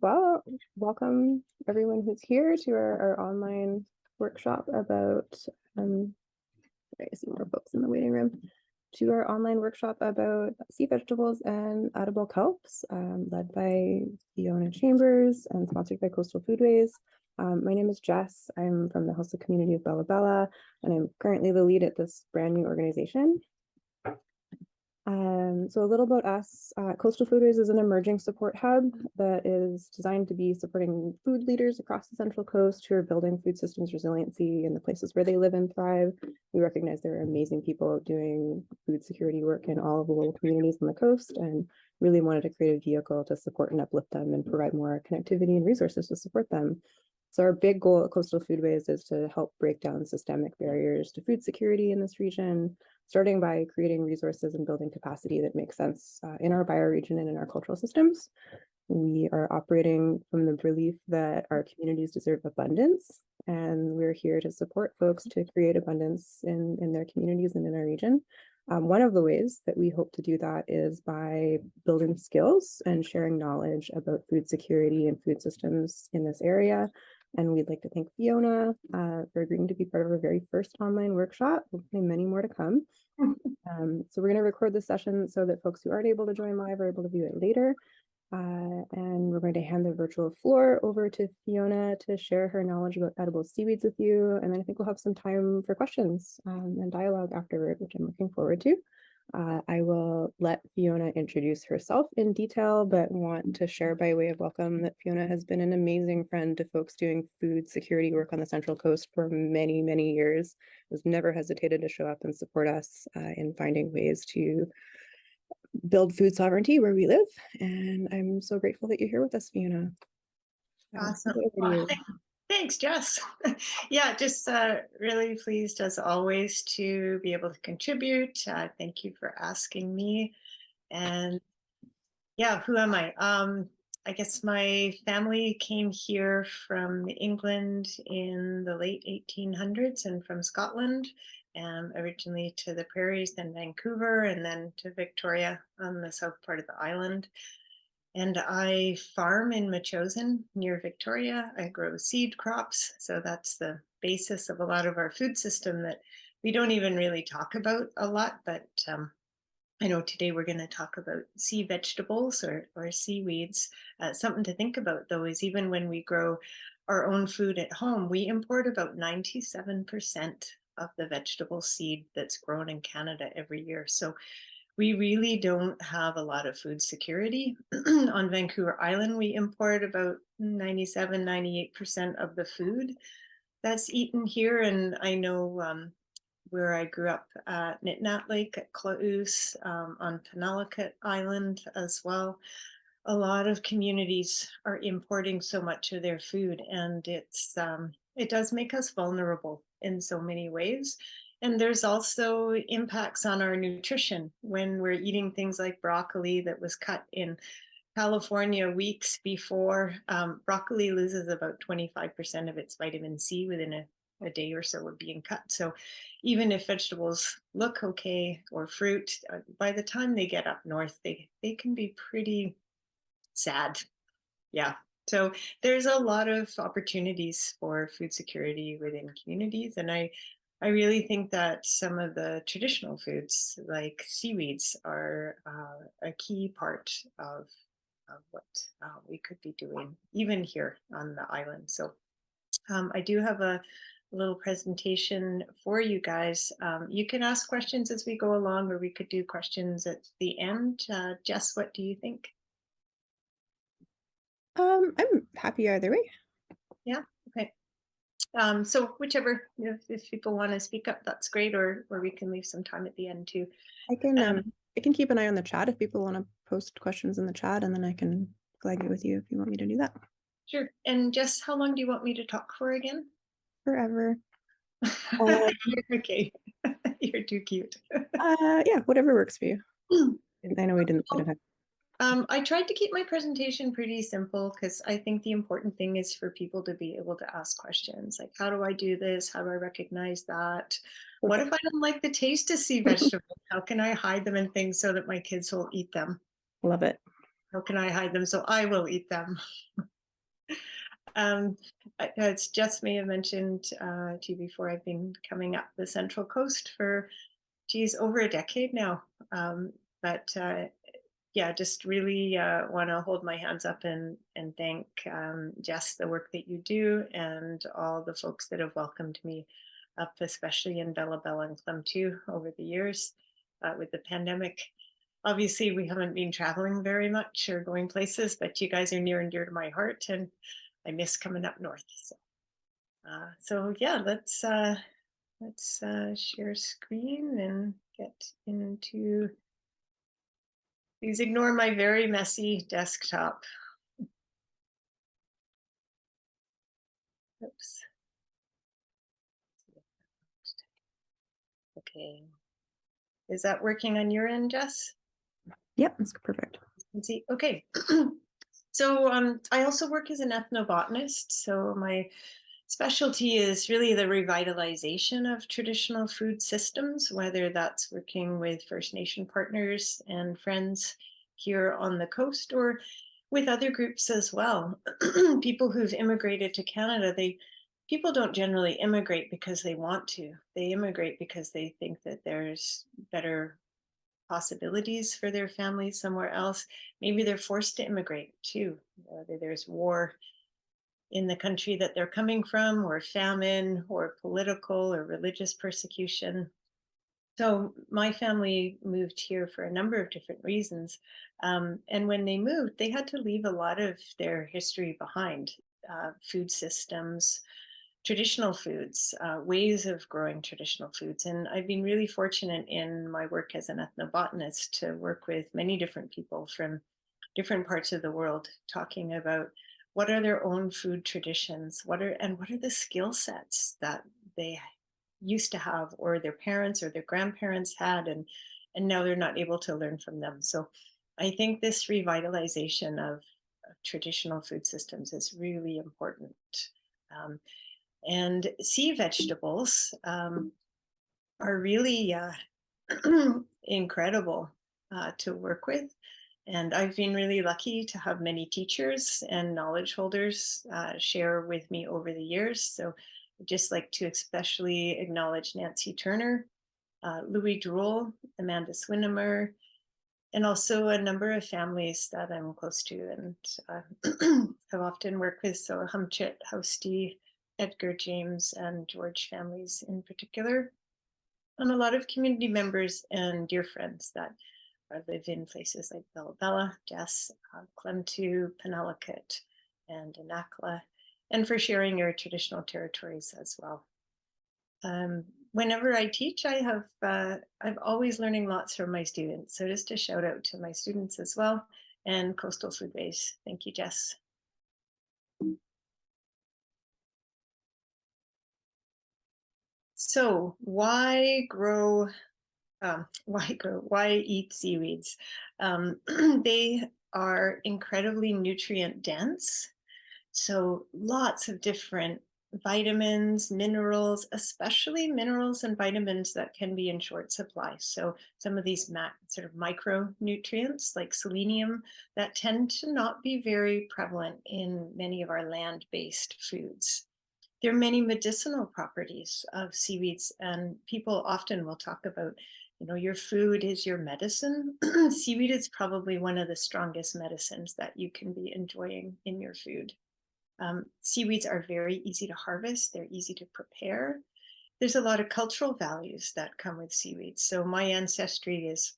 Well, welcome everyone who's here to our online workshop about, I see more folks in the waiting room, to our online workshop about sea vegetables and edible kelps, led by Fiona Chambers and sponsored by Coastal Foodways. My name is Jess. I'm from the Hostel community of Bella Bella, and I'm currently the lead at this brand new organization. So a little about us. Coastal Foodways is an emerging support hub that is designed to be supporting food leaders across the Central Coast who are building food systems resiliency in the places where they live and thrive. We recognize there are amazing people doing food security work in all of the little communities on the coast, and really wanted to create a vehicle to support and uplift them and provide more connectivity and resources to support them. So our big goal at Coastal Foodways is to help break down systemic barriers to food security in this region, starting by creating resources and building capacity that makes sense in our bioregion and in our cultural systems. We are operating from the belief that our communities deserve abundance, and we're here to support folks to create abundance in their communities and in our region. One of the ways that we hope to do that is by building skills and sharing knowledge about food security and food systems in this area. And we'd like to thank Fiona for agreeing to be part of our very first online workshop. Hopefully many more to come. So we're going to record this session so that folks who aren't able to join live are able to view it later. And we're going to hand the virtual floor over to Fiona to share her knowledge about edible seaweeds with you. And then I think we'll have some time for questions and dialogue afterward, which I'm looking forward to. I will let Fiona introduce herself in detail, but want to share by way of welcome that Fiona has been an amazing friend to folks doing food security work on the Central Coast for many, many years. Has never hesitated to show up and support us in finding ways to build food sovereignty where we live. And I'm so grateful that you're here with us, Fiona. Awesome. Well, thanks, Jess. Yeah, just really pleased as always to be able to contribute. Thank you for asking me. And yeah, who am I? I guess my family came here from England in the late 1800s and from Scotland, originally to the prairies, then Vancouver, and then to Victoria on the south part of the island. And I farm in Metchosin near Victoria. I grow seed crops. So that's the basis of a lot of our food system that we don't even really talk about a lot. But I know today we're going to talk about sea vegetables or seaweeds. Something to think about, though, is even when we grow our own food at home, we import about 97% of the vegetable seed that's grown in Canada every year. So we really don't have a lot of food security. On Vancouver Island, we import about 97, 98% of the food that's eaten here. And I know where I grew up at Nitnat Lake at Klaus, on Penelakut Island as well. A lot of communities are importing so much of their food, and it does make us vulnerable in so many ways. And there's also impacts on our nutrition when we're eating things like broccoli that was cut in California weeks before. Broccoli loses about 25% of its vitamin C within a day or so of being cut. So even if vegetables look okay or fruit, by the time they get up north, they can be pretty sad. Yeah. So there's a lot of opportunities for food security within communities. And I really think that some of the traditional foods like seaweeds are a key part of what we could be doing even here on the island. So I do have a little presentation for you guys. You can ask questions as we go along, or we could do questions at the end. Jess, what do you think? I'm happy either way. Yeah, okay. So whichever, if people want to speak up, that's great, or we can leave some time at the end too. I can keep an eye on the chat if people want to post questions in the chat, and then I can flag it with you if you want me to do that. Sure. And Jess, how long do you want me to talk for again? Forever. Okay. You're too cute. Yeah, whatever works for you. I know we didn't put it. I tried to keep my presentation pretty simple because I think the important thing is for people to be able to ask questions like, how do I do this? How do I recognize that? What if I don't like the taste of sea vegetables? How can I hide them in things so that my kids will eat them? Love it. How can I hide them? So I will eat them. Um, as Jess may have mentioned to you before, I've been coming up the Central Coast for, geez, over a decade now. But yeah, just really want to hold my hands up and thank Jess, the work that you do, and all the folks that have welcomed me up, especially in Bella Bella and Clem over the years with the pandemic. Obviously, we haven't been traveling very much or going places, but you guys are near and dear to my heart, and I miss coming up north. So yeah, let's share screen and get into. Please ignore my very messy desktop. Oops. Okay. Is that working on your end, Jess? Yep, that's perfect. Let's see. Okay. So I also work as an ethnobotanist. So my specialty is really the revitalization of traditional food systems, whether that's working with First Nation partners and friends here on the coast or with other groups as well. People who've immigrated to Canada, people don't generally immigrate because they want to. They immigrate because they think that there's better possibilities for their families somewhere else. Maybe they're forced to immigrate too. Whether there's war in the country that they're coming from, or famine, or political or religious persecution. So my family moved here for a number of different reasons. And when they moved, they had to leave a lot of their history behind, food systems, traditional foods, ways of growing traditional foods. And I've been really fortunate in my work as an ethnobotanist to work with many different people from different parts of the world, talking about what are their own food traditions, what are the skill sets that they used to have, or their parents or their grandparents had, and now they're not able to learn from them. So I think this revitalization of traditional food systems is really important. Um, and sea vegetables are really incredible to work with. And I've been really lucky to have many teachers and knowledge holders share with me over the years. So I'd just like to especially acknowledge Nancy Turner, Louis Droul, Amanda Swinimer, and also a number of families that I'm close to and have often worked with. So Humchit, Housty, Edgar James, and George families in particular, and a lot of community members and dear friends that live in places like Bella Bella, Jess, Clemtu, Penelakut, and Anakla, and for sharing your traditional territories as well. Whenever I teach, I've always learning lots from my students. So just a shout out to my students as well, and Coastal Foodways. Thank you, Jess. So why grow? Why eat seaweeds? They are incredibly nutrient dense. So lots of different vitamins, minerals, especially minerals and vitamins that can be in short supply. So some of these sort of micronutrients like selenium that tend to not be very prevalent in many of our land-based foods. There are many medicinal properties of seaweeds, and people often will talk about, your food is your medicine. Seaweed is probably one of the strongest medicines that you can be enjoying in your food. Seaweeds are very easy to harvest. They're easy to prepare. There's a lot of cultural values that come with seaweeds. So my ancestry is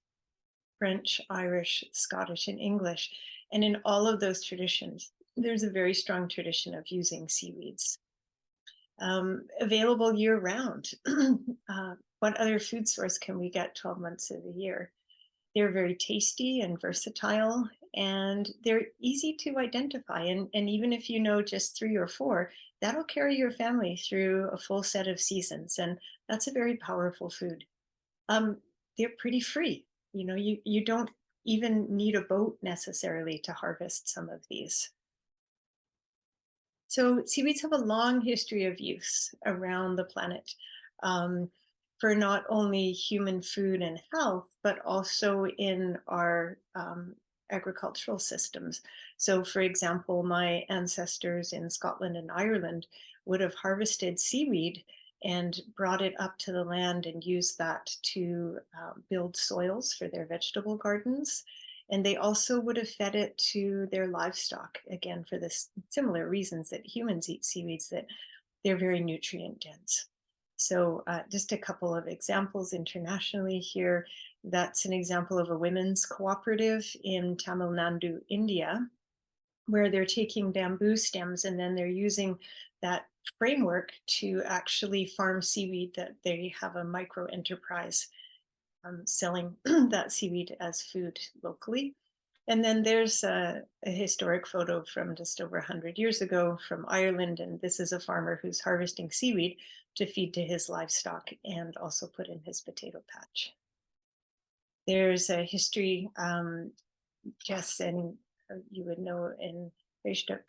French, Irish, Scottish, and English. And in all of those traditions, there's a very strong tradition of using seaweeds. Available year round. What other food source can we get 12 months of the year? They're very tasty and versatile, and they're easy to identify. And even if you know just 3 or 4, that'll carry your family through a full set of seasons. And that's a very powerful food. They're pretty free. You don't even need a boat necessarily to harvest some of these. So seaweeds have a long history of use around the planet for not only human food and health, but also in our agricultural systems. So, for example, my ancestors in Scotland and Ireland would have harvested seaweed and brought it up to the land and used that to build soils for their vegetable gardens. And they also would have fed it to their livestock, again, for this similar reasons that humans eat seaweeds, that they're very nutrient dense. So just a couple of examples internationally here. That's an example of a women's cooperative in Tamil Nadu, India, where they're taking bamboo stems and then they're using that framework to actually farm seaweed, that they have a micro enterprise selling that seaweed as food locally. And then there's a historic photo from just over 100 years ago from Ireland. And this is a farmer who's harvesting seaweed to feed to his livestock and also put in his potato patch. There's a history, Jess, and you would know in Beishtuk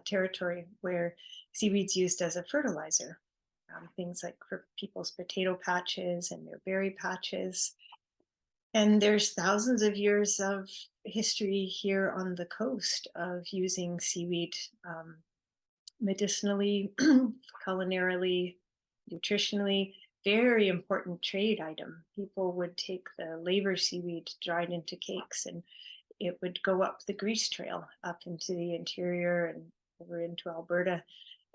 territory, where seaweed's used as a fertilizer. Things like for people's potato patches and their berry patches. And there's thousands of years of history here on the coast of using seaweed medicinally, culinarily, nutritionally. Very important trade item. People would take the laver seaweed dried into cakes, and it would go up the Grease Trail up into the interior and over into Alberta,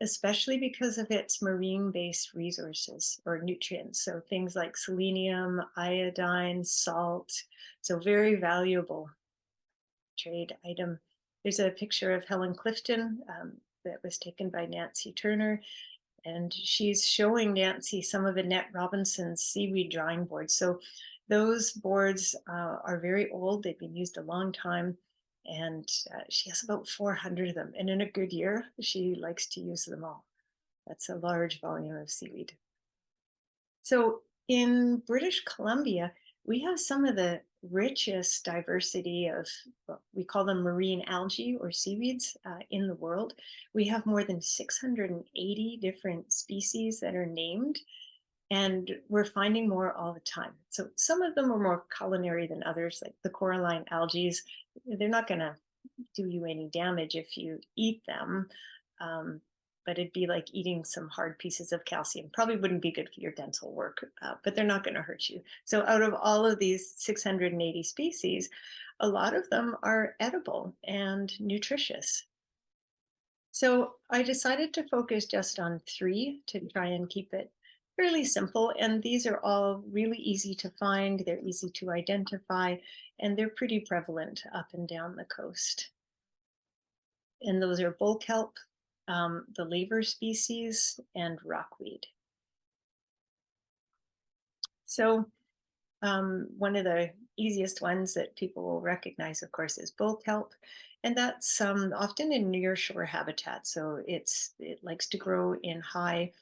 especially because of its marine-based resources or nutrients. So things like selenium, iodine, salt. So very valuable trade item. There's a picture of Helen Clifton that was taken by Nancy Turner. And she's showing Nancy some of Annette Robinson's seaweed drying boards. So those boards are very old. They've been used a long time. And she has about 400 of them. And in a good year, she likes to use them all. That's a large volume of seaweed. So in British Columbia, we have some of the richest diversity of, well, we call them marine algae or seaweeds in the world. We have more than 680 different species that are named, and we're finding more all the time. So some of them are more culinary than others, like the coralline algae. They're not going to do you any damage if you eat them. But it'd be like eating some hard pieces of calcium. Probably wouldn't be good for your dental work, but they're not going to hurt you. So out of all of these 680 species, a lot of them are edible and nutritious. So I decided to focus just on 3 to try and keep it fairly simple. And these are all really easy to find. They're easy to identify, and they're pretty prevalent up and down the coast. And those are bull kelp, the laver species, and rockweed. So one of the easiest ones that people will recognize, of course, is bull kelp. And that's often in nearshore habitat. So it likes to grow in high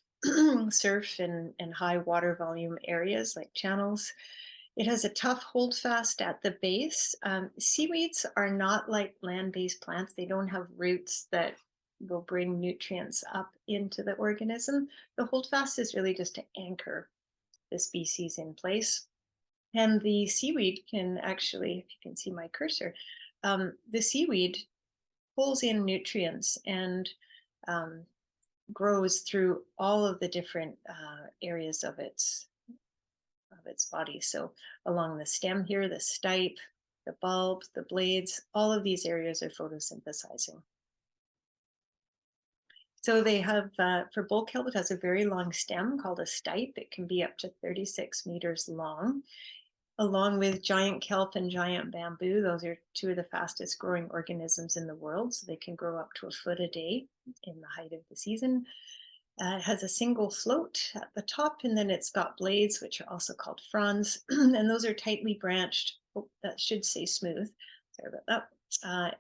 surf and high water volume areas like channels. It has a tough holdfast at the base. Seaweeds are not like land-based plants. They don't have roots that will bring nutrients up into the organism. The holdfast is really just to anchor the species in place. And the seaweed can actually, if you can see my cursor, the seaweed pulls in nutrients and grows through all of the different areas of its body. So along the stem here, the stipe, the bulb, the blades, all of these areas are photosynthesizing. So they have, for bull kelp, it has a very long stem called a stipe. It can be up to 36 meters long. Along with giant kelp and giant bamboo, those are 2 of the fastest growing organisms in the world. So they can grow up to a foot a day in the height of the season. It has a single float at the top, and then it's got blades, which are also called fronds, and those are tightly branched. Oh, that should say smooth. Sorry about that.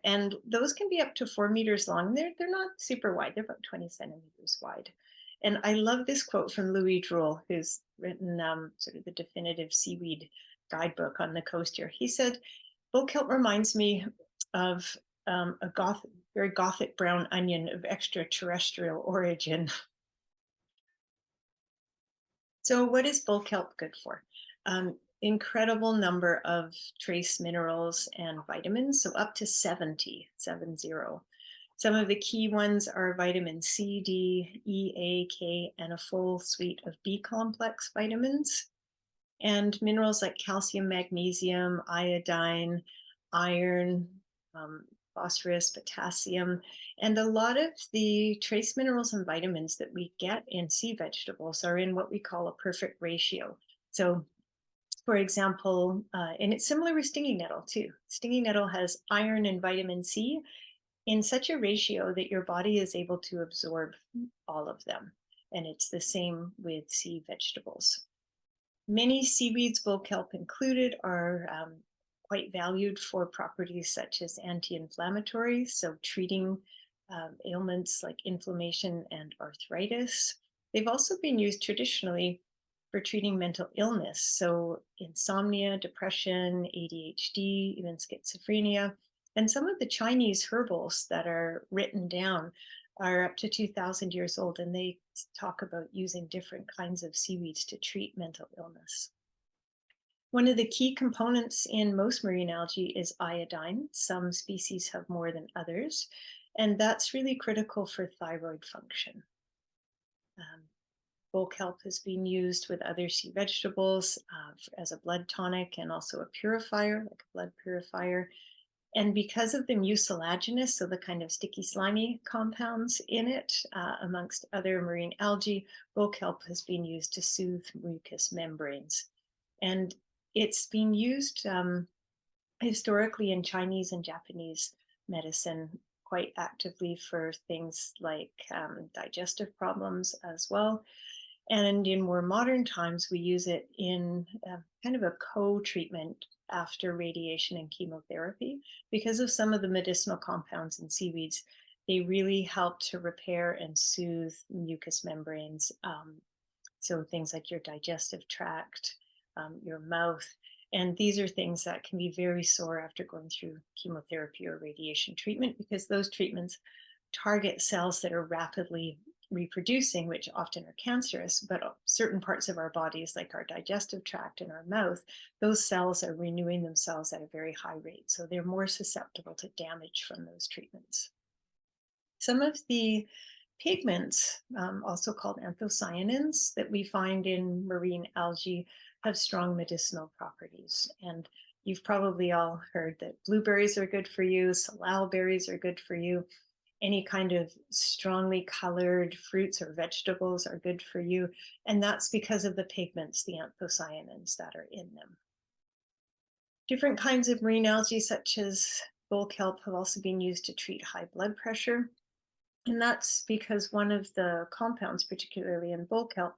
And those can be up to 4 meters long. They're not super wide. They're about 20 centimeters wide. And I love this quote from Louis Droul, who's written sort of the definitive seaweed guidebook on the coast here. He said, bull kelp reminds me of a very gothic brown onion of extraterrestrial origin. So what is bull kelp good for? incredible number of trace minerals and vitamins, so up to 70, 70. Some of the key ones are vitamin C, D, E, A, K, and a full suite of B complex vitamins. And minerals like calcium, magnesium, iodine, iron, um, phosphorus, potassium, and a lot of the trace minerals and vitamins that we get in sea vegetables are in what we call a perfect ratio. So, for example, and it's similar with stinging nettle too. Stinging nettle has iron and vitamin C in such a ratio that your body is able to absorb all of them. And it's the same with sea vegetables. Many seaweeds, bull kelp included, are quite valued for properties such as anti-inflammatory, so treating ailments like inflammation and arthritis. They've also been used traditionally for treating mental illness, so insomnia, depression, ADHD, even schizophrenia. And some of the Chinese herbals that are written down are up to 2,000 years old, and they talk about using different kinds of seaweeds to treat mental illness. One of the key components in most marine algae is iodine. Some species have more than others, and that's really critical for thyroid function. Bull kelp has been used with other sea vegetables as a blood tonic and also a purifier, like a blood purifier. And because of the mucilaginous, so the kind of sticky, slimy compounds in it, amongst other marine algae, bull kelp has been used to soothe mucous membranes. And it's been used historically in Chinese and Japanese medicine quite actively for things like digestive problems as well. And in more modern times, we use it in kind of a co-treatment after radiation and chemotherapy. Because of some of the medicinal compounds in seaweeds, they really help to repair and soothe mucous membranes. So things like your digestive tract, your mouth. And these are things that can be very sore after going through chemotherapy or radiation treatment, because those treatments target cells that are rapidly reproducing, which often are cancerous, but certain parts of our bodies, like our digestive tract and our mouth, those cells are renewing themselves at a very high rate. So they're more susceptible to damage from those treatments. Some of the pigments, also called anthocyanins, that we find in marine algae have strong medicinal properties. And you've probably all heard that blueberries are good for you, salal berries are good for you. Any kind of strongly colored fruits or vegetables are good for you. And that's because of the pigments, the anthocyanins that are in them. Different kinds of marine algae, such as bull kelp, have also been used to treat high blood pressure. And that's because one of the compounds, particularly in bull kelp,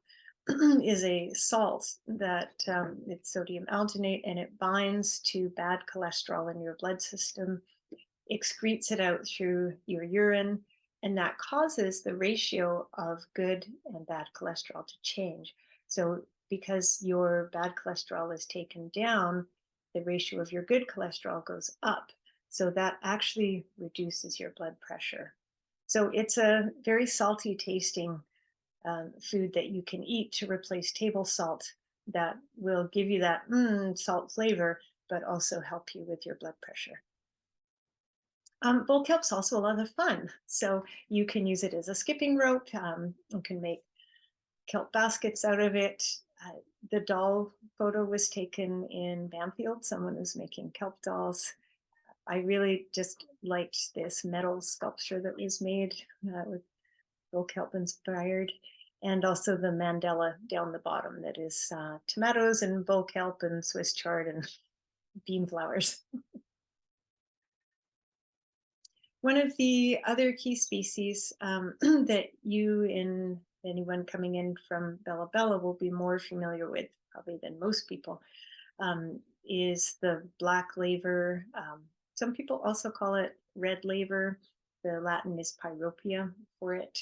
is a salt that it's sodium alginate, and it binds to bad cholesterol in your blood system, excretes it out through your urine, and that causes the ratio of good and bad cholesterol to change. So because your bad cholesterol is taken down, the ratio of your good cholesterol goes up. So that actually reduces your blood pressure. So it's a very salty tasting food that you can eat to replace table salt that will give you that salt flavor, but also help you with your blood pressure. Bull kelp's also a lot of fun. So you can use it as a skipping rope. You can make kelp baskets out of it. The doll photo was taken in Bamfield. Someone was making kelp dolls. I really just liked this metal sculpture that was made with bull kelp inspired, and also the mandala down the bottom that is tomatoes and bull kelp and Swiss chard and bean flowers. One of the other key species that you and anyone coming in from Bella Bella will be more familiar with probably than most people is the black laver. Some people also call it red laver. The Latin is pyropia for it.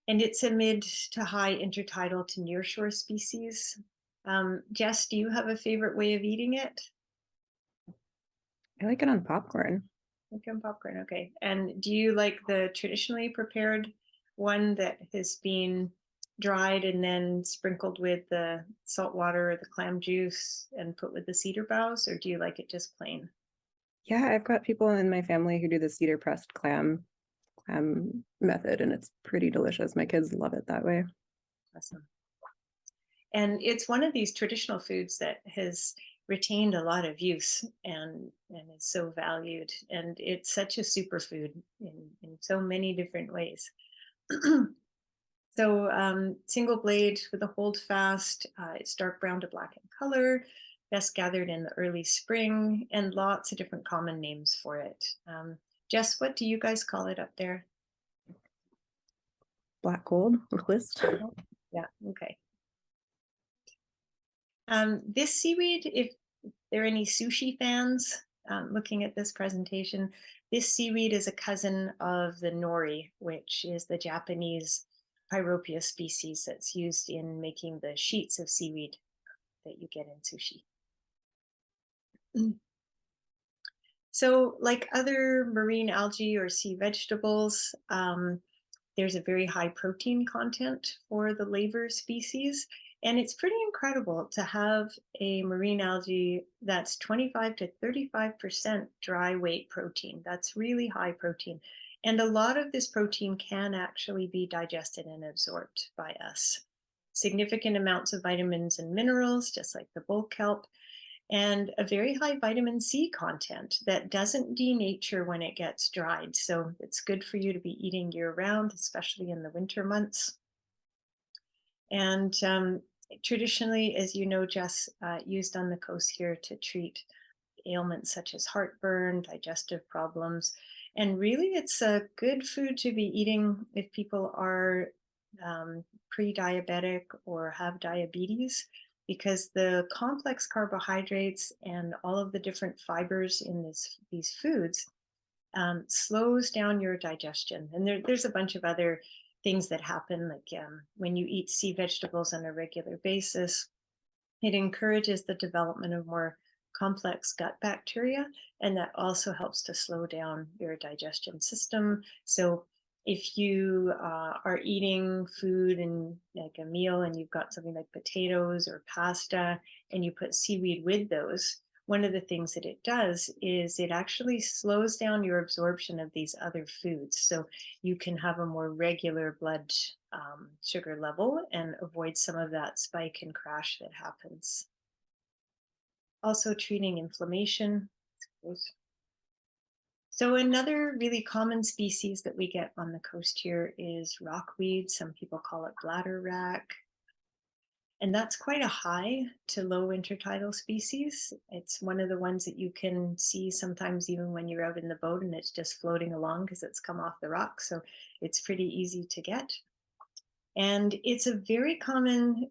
And it's a mid to high intertidal to nearshore species. Jess, do you have a favorite way of eating it? I like it on popcorn. Like on popcorn, okay. And do you like the traditionally prepared one that has been dried and then sprinkled with the salt water or the clam juice and put with the cedar boughs, or do you like it just plain? Yeah, I've got people in my family who do the cedar pressed clam method, and it's pretty delicious. My kids love it that way. Awesome. And it's one of these traditional foods that has retained a lot of use and is so valued. And it's such a superfood in so many different ways. So single blade with a hold fast, it's dark brown to black in color, best gathered in the early spring, and lots of different common names for it. Jess, what do you guys call it up there? Black gold or list. Oh, yeah, okay. This seaweed, if there are any sushi fans looking at this presentation, this seaweed is a cousin of the nori, which is the Japanese pyropia species that's used in making the sheets of seaweed that you get in sushi. So, like other marine algae or sea vegetables, there's a very high protein content for the laver species. And it's pretty incredible to have a marine algae that's 25 to 35% dry weight protein. That's really high protein. And a lot of this protein can actually be digested and absorbed by us. Significant amounts of vitamins and minerals, just like the bull kelp, and a very high vitamin C content that doesn't denature when it gets dried. So it's good for you to be eating year round, especially in the winter months. And traditionally, as you know, Jess, used on the coast here to treat ailments such as heartburn, digestive problems. And really, it's a good food to be eating if people are pre-diabetic or have diabetes, because the complex carbohydrates and all of the different fibers in these foods slows down your digestion. And there's a bunch of other things that happen, like when you eat sea vegetables on a regular basis, it encourages the development of more complex gut bacteria, and that also helps to slow down your digestion system. So, if you are eating food and like a meal and you've got something like potatoes or pasta and you put seaweed with those, one of the things that it does is it actually slows down your absorption of these other foods. So, you can have a more regular blood sugar level and avoid some of that spike and crash that happens. Also treating inflammation. So another really common species that we get on the coast here is rockweed. Some people call it bladderwrack. And that's quite a high to low intertidal species. It's one of the ones that you can see sometimes even when you're out in the boat and it's just floating along because it's come off the rock. So it's pretty easy to get. And it's a very common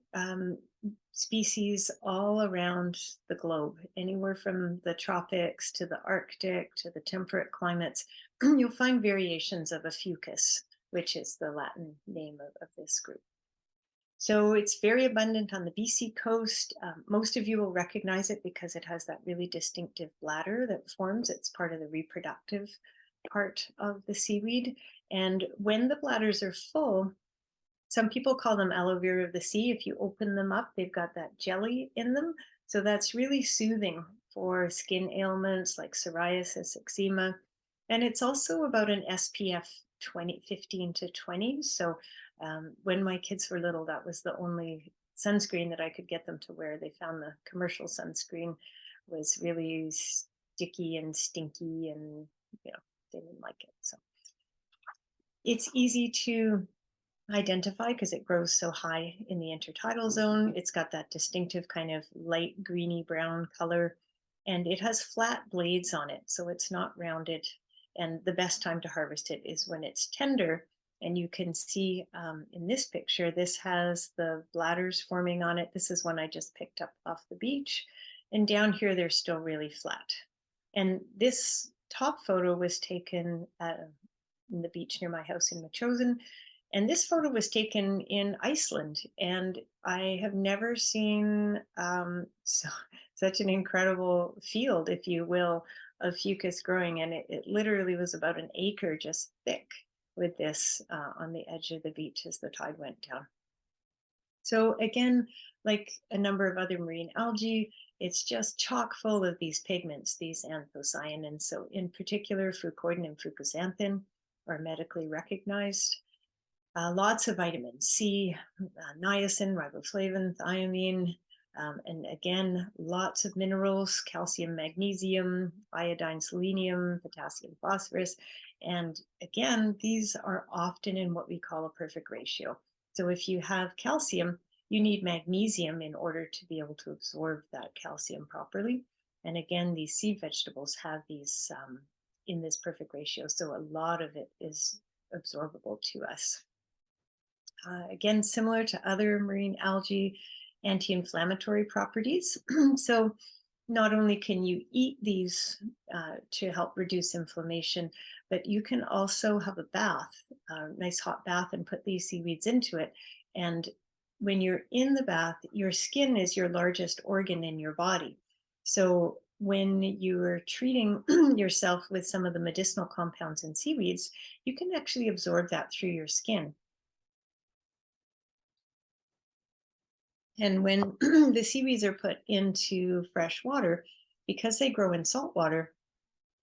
species all around the globe, anywhere from the tropics to the Arctic to the temperate climates. You'll find variations of a fucus, which is the Latin name of this group. So it's very abundant on the BC coast. Most of you will recognize it because it has that really distinctive bladder that forms. It's part of the reproductive part of the seaweed. And when the bladders are full, some people call them aloe vera of the sea. If you open them up, they've got that jelly in them. So that's really soothing for skin ailments like psoriasis, eczema. And it's also about an SPF 15 to 20. So when my kids were little, that was the only sunscreen that I could get them to wear. They found the commercial sunscreen was really sticky and stinky and, they didn't like it. So it's easy to identify because it grows so high in the intertidal zone. It's got that distinctive kind of light greeny brown color, and it has flat blades on it, so it's not rounded. And the best time to harvest it is when it's tender. And you can see in this picture, this has the bladders forming on it. This is one I just picked up off the beach. And down here, they're still really flat. And this top photo was taken in the beach near my house in Metchosin. And this photo was taken in Iceland, and I have never seen such an incredible field, if you will, of fucus growing. And it literally was about an acre just thick with this on the edge of the beach as the tide went down. So again, like a number of other marine algae, it's just chock full of these pigments, these anthocyanins. So in particular, fucoidan and fucoxanthin are medically recognized. Lots of vitamins C, niacin, riboflavin, thiamine, and again, lots of minerals, calcium, magnesium, iodine, selenium, potassium, phosphorus. And again, these are often in what we call a perfect ratio. So if you have calcium, you need magnesium in order to be able to absorb that calcium properly. And again, these seed vegetables have these in this perfect ratio. So a lot of it is absorbable to us. Again, similar to other marine algae, anti-inflammatory properties. So not only can you eat these to help reduce inflammation, but you can also have a bath, a nice hot bath, and put these seaweeds into it. And when you're in the bath, your skin is your largest organ in your body. So when you're treating yourself with some of the medicinal compounds in seaweeds, you can actually absorb that through your skin. And when the seaweeds are put into fresh water, because they grow in salt water,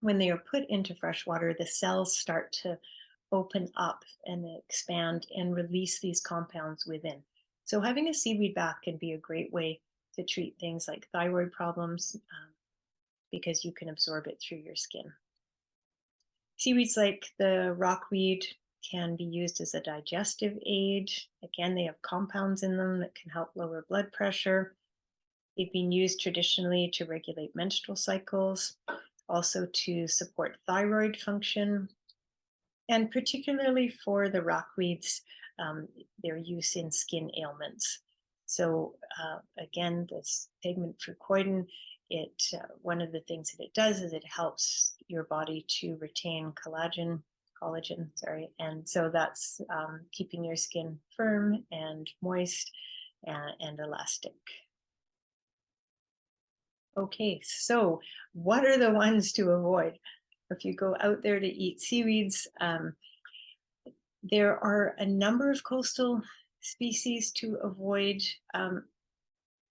when they are put into fresh water, the cells start to open up and expand and release these compounds within. So having a seaweed bath can be a great way to treat things like thyroid problems because you can absorb it through your skin. Seaweeds like the rockweed can be used as a digestive aid. Again, they have compounds in them that can help lower blood pressure. They've been used traditionally to regulate menstrual cycles, also to support thyroid function, and particularly for the rockweeds, their use in skin ailments. So again, this pigment fucoidan, one of the things that it does is it helps your body to retain collagen, sorry, and so that's keeping your skin firm and moist and elastic. Okay, so what are the ones to avoid? If you go out there to eat seaweeds, there are a number of coastal species to avoid,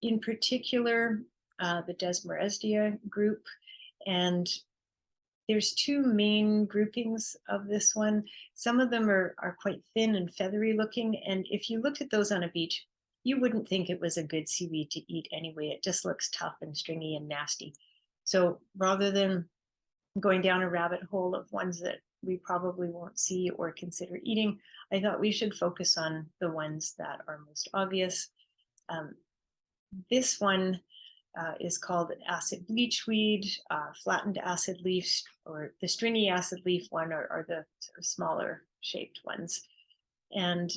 in particular, the Desmorestia group. And there's two main groupings of this one. Some of them are quite thin and feathery looking. And if you looked at those on a beach, you wouldn't think it was a good seaweed to eat anyway. It just looks tough and stringy and nasty. So rather than going down a rabbit hole of ones that we probably won't see or consider eating, I thought we should focus on the ones that are most obvious. This one is called acid bleachweed, flattened acid leaf, or the stringy acid leaf one are the sort of smaller shaped ones. And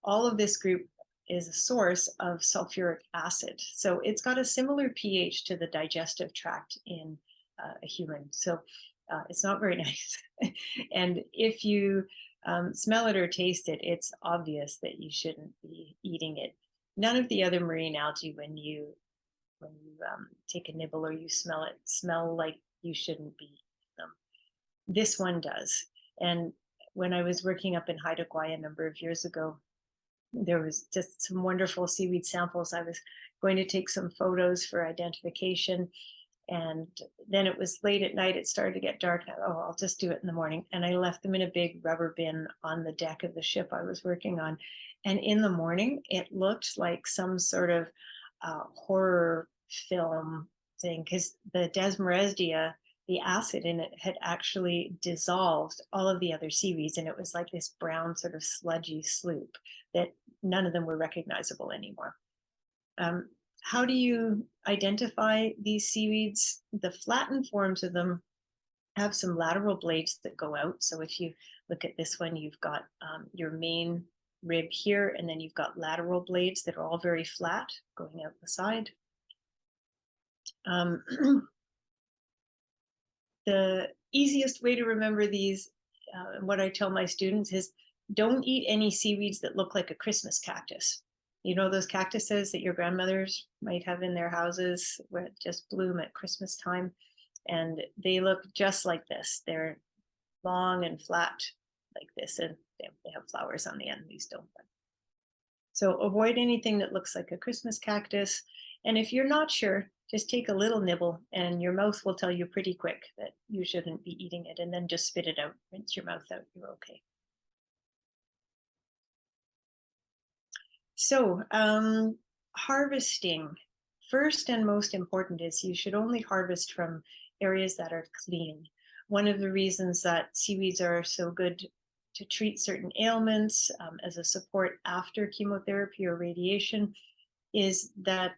all of this group is a source of sulfuric acid. So it's got a similar pH to the digestive tract in a human. So it's not very nice. And if you smell it or taste it, it's obvious that you shouldn't be eating it. None of the other marine algae, when you take a nibble or you smell it, smell like you shouldn't be eating them. This one does. And when I was working up in Haida Gwaii a number of years ago, there was just some wonderful seaweed samples. I was going to take some photos for identification. And then it was late at night. It started to get dark. Oh, I'll just do it in the morning. And I left them in a big rubber bin on the deck of the ship I was working on. And in the morning, it looked like some sort of horror film thing, because the Desmorestia, the acid in it had actually dissolved all of the other seaweeds. And it was like this brown sort of sludgy sloop that none of them were recognizable anymore. How do you identify these seaweeds? The flattened forms of them have some lateral blades that go out. So if you look at this one, you've got your main rib here, and then you've got lateral blades that are all very flat going out the side. The easiest way to remember these, what I tell my students is, don't eat any seaweeds that look like a Christmas cactus. You know those cactuses that your grandmothers might have in their houses where it just bloom at Christmas time? And they look just like this. They're long and flat like this, and they have flowers on the end. These don't. So avoid anything that looks like a Christmas cactus. And if you're not sure, just take a little nibble and your mouth will tell you pretty quick that you shouldn't be eating it, and then just spit it out, rinse your mouth out, you're okay. So, harvesting. First and most important is you should only harvest from areas that are clean. One of the reasons that seaweeds are so good to treat certain ailments as a support after chemotherapy or radiation is that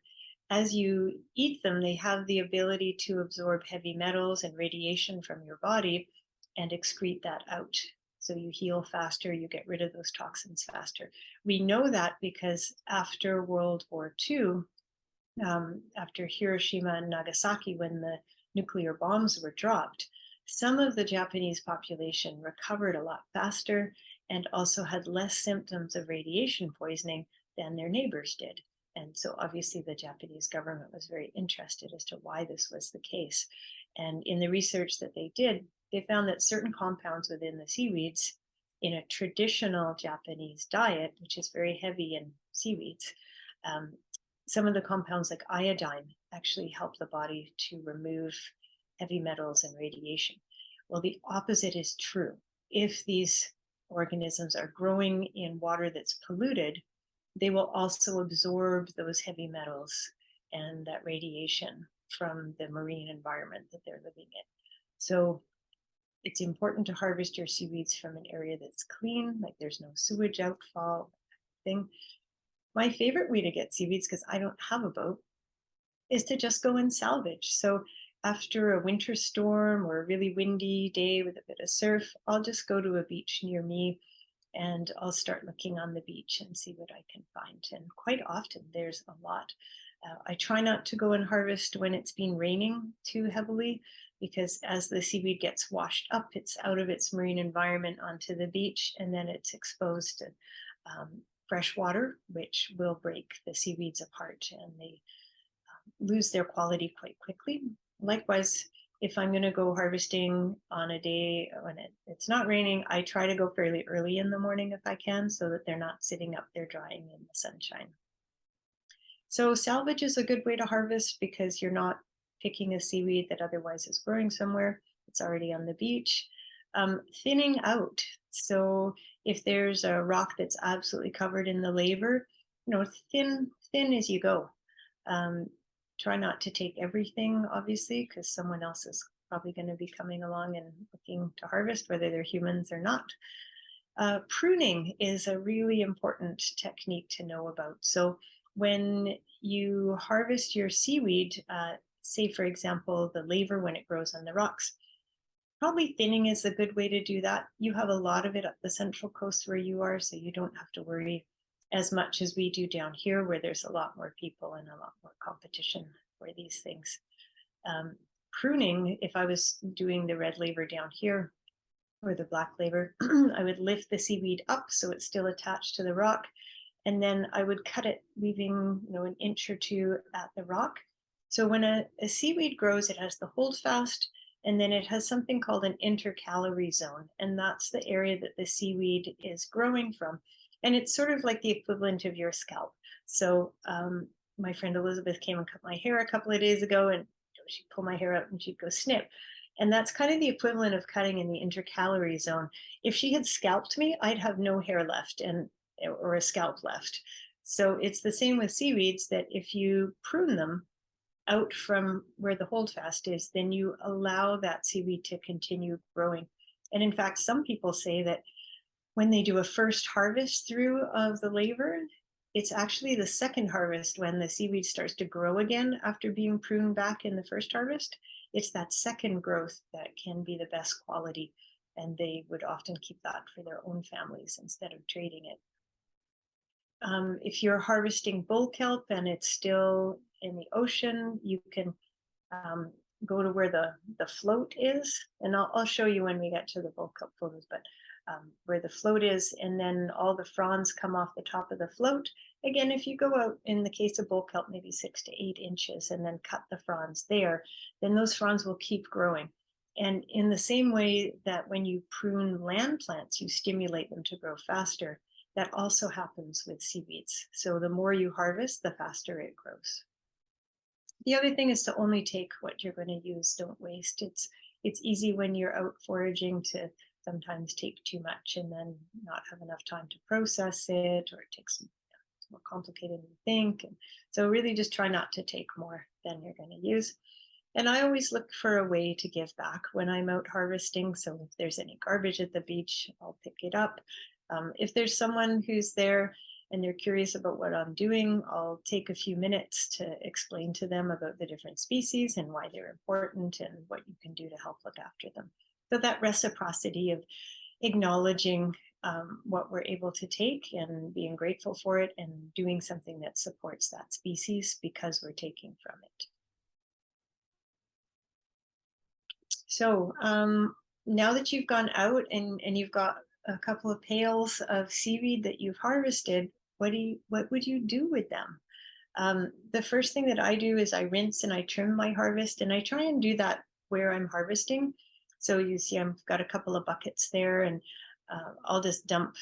as you eat them, they have the ability to absorb heavy metals and radiation from your body and excrete that out. So you heal faster, you get rid of those toxins faster. We know that because after World War II, after Hiroshima and Nagasaki, when the nuclear bombs were dropped, some of the Japanese population recovered a lot faster and also had less symptoms of radiation poisoning than their neighbors did. And so obviously the Japanese government was very interested as to why this was the case. And in the research that they did, they found that certain compounds within the seaweeds in a traditional Japanese diet, which is very heavy in seaweeds, um, some of the compounds like iodine actually help the body to remove heavy metals and radiation. Well, the opposite is true. If these organisms are growing in water that's polluted, they will also absorb those heavy metals and that radiation from the marine environment that they're living in. So it's important to harvest your seaweeds from an area that's clean, like there's no sewage outfall thing. My favorite way to get seaweeds, because I don't have a boat, is to just go and salvage. So after a winter storm or a really windy day with a bit of surf, I'll just go to a beach near me and I'll start looking on the beach and see what I can find. And quite often there's a lot. I try not to go and harvest when it's been raining too heavily, because as the seaweed gets washed up, it's out of its marine environment onto the beach, and then it's exposed to fresh water, which will break the seaweeds apart and they lose their quality quite quickly. Likewise, if I'm going to go harvesting on a day when it's not raining, I try to go fairly early in the morning if I can, so that they're not sitting up there drying in the sunshine. So salvage is a good way to harvest because you're not picking a seaweed that otherwise is growing somewhere. It's already on the beach. Thinning out. So if there's a rock that's absolutely covered in the laver, thin as you go. Try not to take everything, obviously, because someone else is probably going to be coming along and looking to harvest, whether they're humans or not. Pruning is a really important technique to know about. So when you harvest your seaweed, say, for example, the laver when it grows on the rocks, probably thinning is a good way to do that. You have a lot of it up the Central Coast where you are, so you don't have to worry as much as we do down here, where there's a lot more people and a lot more competition for these things. Pruning, if I was doing the red laver down here or the black laver, I would lift the seaweed up so it's still attached to the rock, and then I would cut it, leaving an inch or two at the rock. So when a seaweed grows, it has the holdfast, and then it has something called an intercalary zone, and that's the area that the seaweed is growing from. And it's sort of like the equivalent of your scalp. So my friend Elizabeth came and cut my hair a couple of days ago, and she'd pull my hair out and she'd go snip. And that's kind of the equivalent of cutting in the intercalary zone. If she had scalped me, I'd have no hair left or a scalp left. So it's the same with seaweeds, that if you prune them out from where the holdfast is, then you allow that seaweed to continue growing. And in fact, some people say that when they do a first harvest through of the laver, it's actually the second harvest when the seaweed starts to grow again after being pruned back in the first harvest. It's that second growth that can be the best quality, and they would often keep that for their own families instead of trading it. If you're harvesting bull kelp and it's still in the ocean, you can go to where the float is, and I'll show you when we get to the bull kelp photos, but where the float is, and then all the fronds come off the top of the float. Again, if you go out, in the case of bull kelp, maybe 6 to 8 inches, and then cut the fronds there, then those fronds will keep growing. And in the same way that when you prune land plants, you stimulate them to grow faster, that also happens with seaweeds. So the more you harvest, the faster it grows. The other thing is to only take what you're going to use. Don't waste. It's easy when you're out foraging to sometimes take too much and then not have enough time to process it, or it takes it's more complicated than you think. And so really just try not to take more than you're going to use. And I always look for a way to give back when I'm out harvesting. So if there's any garbage at the beach, I'll pick it up. If there's someone who's there and they're curious about what I'm doing, I'll take a few minutes to explain to them about the different species and why they're important and what you can do to help look after them. So that reciprocity of acknowledging what we're able to take and being grateful for it and doing something that supports that species because we're taking from it. So now that you've gone out and you've got a couple of pails of seaweed that you've harvested, what would you do with them? The first thing that I do is I rinse and I trim my harvest, and I try and do that where I'm harvesting. So you see I've got a couple of buckets there, and I'll just dump